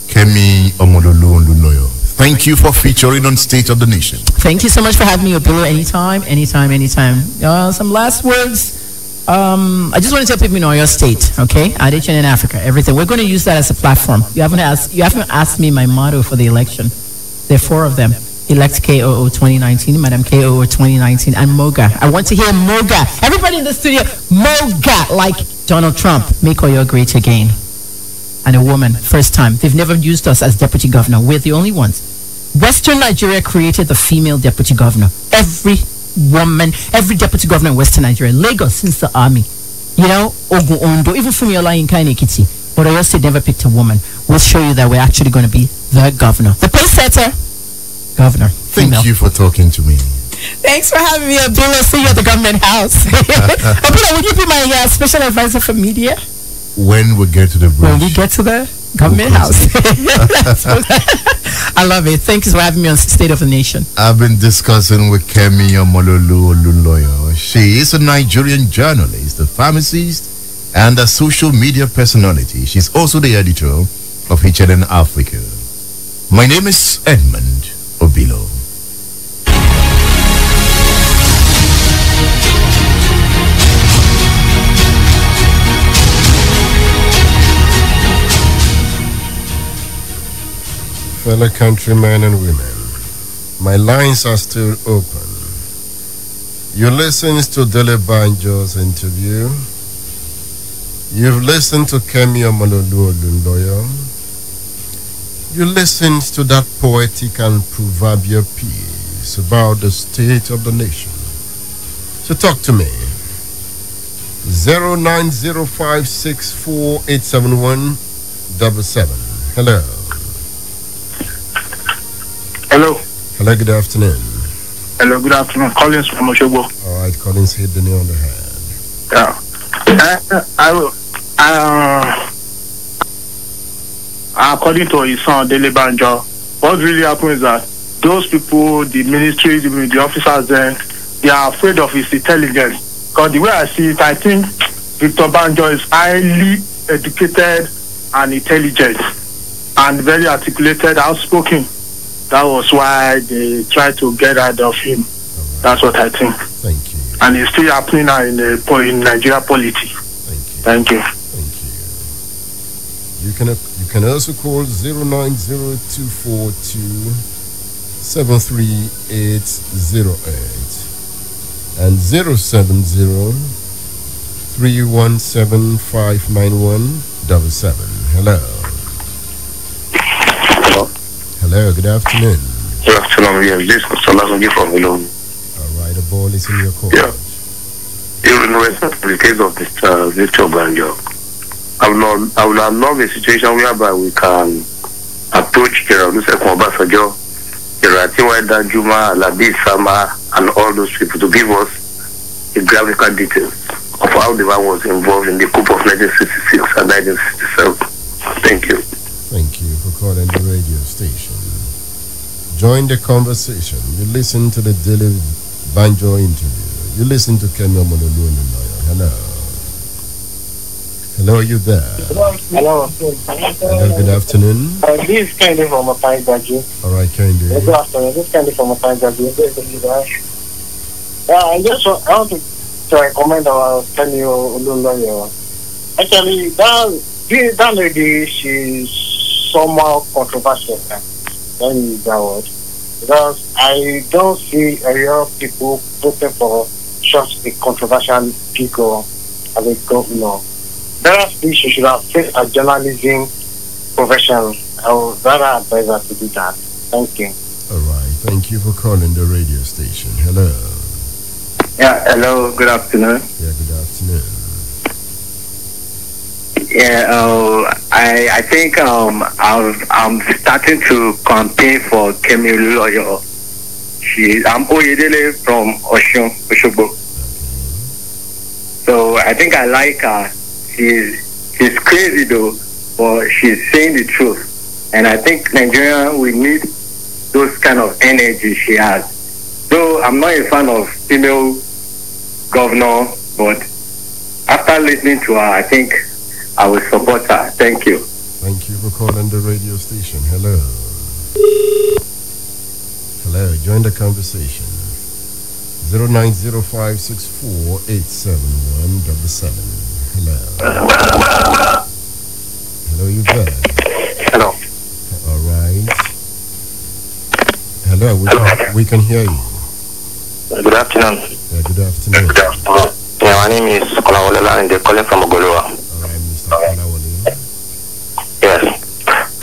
Kemi Omololu Oluloyo, thank you for featuring on State of the Nation. Thank you so much for having me, Obilo. Anytime. Some last words. I just want to tell people in Oyo State, okay? Addition in Africa, everything. We're going to use that as a platform. You haven't asked me my motto for the election. There are 4 of them. Elect KOO 2019, Madam KOO 2019, and MOGA. I want to hear MOGA. Everybody in the studio, MOGA, like Donald Trump. Make Oyo great again. And a woman, first time. They've never used us as deputy governor. We're the only ones. Western Nigeria created the female deputy governor. Every deputy governor in Western Nigeria, Lagos since the army, you know, Ogun Ondo, even Fumiola Inka in Ekiti. But Oyo State never picked a woman. We'll show you that we're actually going to be the governor. The pace setter, governor. Thank you for talking to me. Thanks for having me, Obilo. See you at the government house. Obilo, would you be my special advisor for media? When we get to the bridge. When we get to the government house. I love it. Thanks for having me on State of the Nation. I've been discussing with Kemi Omololu Oluloyo. She is a Nigerian journalist, a pharmacist, and a social media personality. She's also the editor of HNN Africa. My name is Edmund Obilo. Fellow countrymen and women, my lines are still open. You listened to Dele Banjo's interview. You've listened to Kemi Omololu Oluloyo. You listened to that poetic and proverbial piece about the state of the nation. So talk to me. 09056487177. Hello. Hello. Hello, good afternoon. Hello, good afternoon. Collins from Oshobo. All right, Collins hit the nail on the head. Yeah. According to his son, Dele Banjo, what really happened is that those people, the ministry, the officers, they are afraid of his intelligence. Because the way I see it, I think Victor Banjo is highly educated and intelligent and very articulated, outspoken. That was why they tried to get rid of him. Right. That's what I think. Thank you. And it's still happening now in Nigeria politics. Thank you. You can also call 090-242-73808 and 070-317-59177. Hello. Hello, good afternoon. Good afternoon. Yes, this is Mr. from Obilo. All right, the ball is in your court. Yeah. In respect to the case of this Victor Banjo, I would love a situation whereby we can approach General Obasanjo, General Tiweda Juma, Labi Sama, and all those people to give us the graphical details of how the man was involved in the coup of 1966 and 1967. Thank you. Thank you for calling the radio station. Join the conversation. You listen to the daily Banjo interview. You listen to Kenya Mololu. Hello. Hello, are you there? Hello. Hello, good afternoon. This is Kendi from Mapai Gaji. All right, Kendi. Good afternoon. This is Kendi from Mapai Gaji. I want to recommend our Kenny Olunloyo. Actually, that lady, she's somehow controversial. Let me use that word. Because I don't see a lot of people voting for such a controversial figure as a governor. She should have faced a journalism profession. I would rather advise her to do that. Thank you. All right. Thank you for calling the radio station. Hello. Yeah, hello. Good afternoon. Yeah, good afternoon. Yeah, I think I'm starting to campaign for Kemi Olunloyo. I'm Oyedele from Osogbo. So I think I like her. She's crazy though, but she's saying the truth. And I think Nigeria will need those kind of energy she has. Though I'm not a fan of female governor, but after listening to her, I think I will support her. Thank you. Thank you for calling the radio station. Hello. Hello, join the conversation. 09056487177. Hello. Hello, you there? Hello. All right. Hello, we can hear you. Good afternoon. Yeah, good afternoon. Good afternoon. Yeah, my name is Kolawole and they're calling from Ogolowa. All right, Mr. Kolawole. Yes.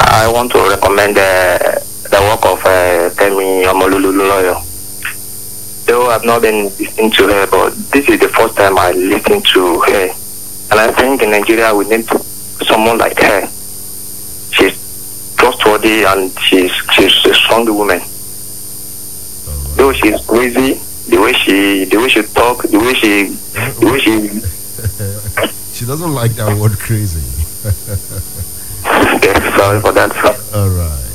I want to recommend the work of Kemi Olunloyo. Though I've not been listening to her, but this is the first time I listen to her. And I think in Nigeria we need someone like her. She's trustworthy and she's a strong woman. Though she's crazy, the way she talk, the way she she doesn't like that word crazy. Okay, sorry for that, sir. All right.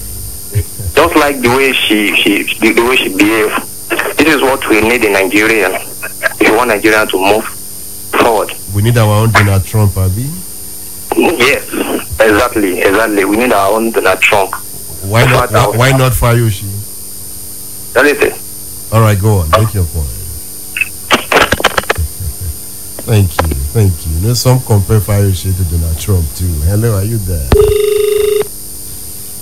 Just like the way she behaves. This is what we need in Nigeria. If you want Nigeria to move forward. We need our own Donald Trump, Abi? Yes, exactly. We need our own Donald Trump. Why not Fayushi? That is it. All right, go on. Make your point. Thank you. You know, some compare Fayushi to Donald Trump too. Hello, are you there?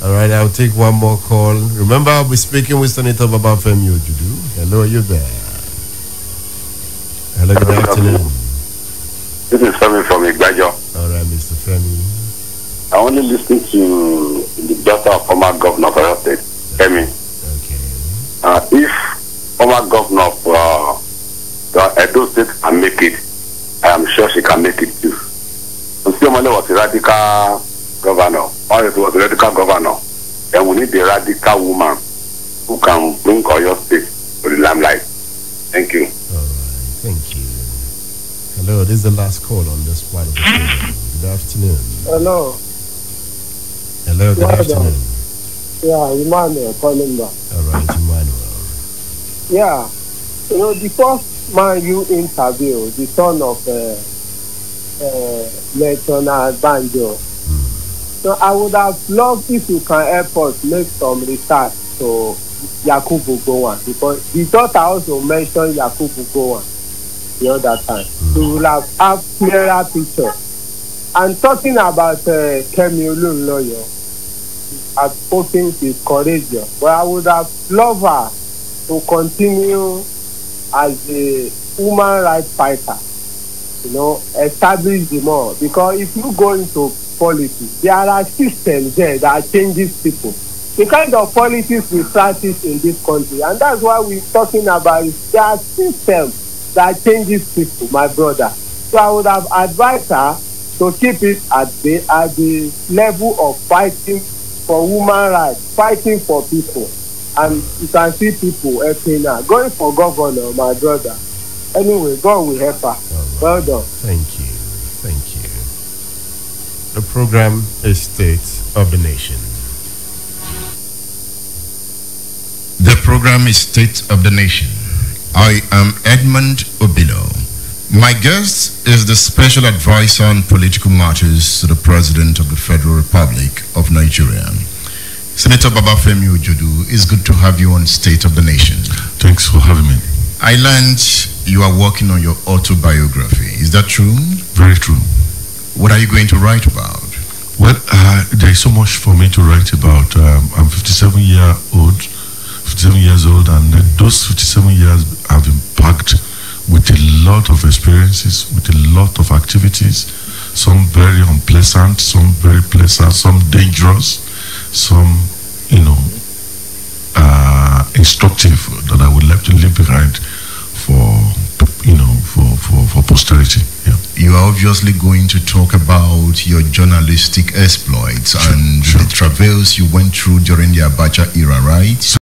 All right, I'll take one more call. Remember, I'll be speaking with Senator Babafemi Ojudu. Hello, are you there? Hello, good afternoon. This is Femi from Igbajo. All right, Mr. Femi. I only listen to the daughter of former governor of Rave, Femi. Okay. If former governor of Edo State can make it, I am sure she can make it too. Osiomole was a radical governor. It was a radical governor. Then we need a radical woman who can bring Oyo State to the limelight. Thank you. All right, thank you. Hello, this is the last call on this part of the program. Good afternoon. Hello. Hello, good afternoon. Yeah, Emmanuel calling back. All right, Yeah. You know, the first man you interview, the son of Lieutenant Banjo. So I would have loved if you can help us make some research to Yakubu Gowon, because the daughter also mentioned Yakubu Gowon the other time. We will have clearer picture. And talking about Kemi Olunloyo, I'm hoping she's courageous, but I would have loved her to continue as a human rights fighter, you know, establish the more. Because if you go into politics, there are systems there that changes people. The kind of politics we practice in this country, and that's why we're talking about it. There are systems that changes people, my brother. So I would have advised her to keep it at the level of fighting for human rights, fighting for people. And you can see people helping her. Going for governor, my brother. Anyway, God will help her. Well done. Thank you. Thank you. The program is State of the Nation. The program is State of the Nation. I am Edmund Obilo. My guest is the Special Advisor on Political Matters to the President of the Federal Republic of Nigeria. Senator Babafemi Ojodu, it's good to have you on State of the Nation. Thanks for having me. I learned you are working on your autobiography. Is that true? Very true. What are you going to write about? Well, there is so much for me to write about. I'm 57 years old, and those 57 years have been packed with a lot of experiences, with a lot of activities, some very unpleasant, some very pleasant, some dangerous, some, instructive that I would like to leave behind for posterity. Yeah. You are obviously going to talk about your journalistic exploits and the travails you went through during the Abacha era, right?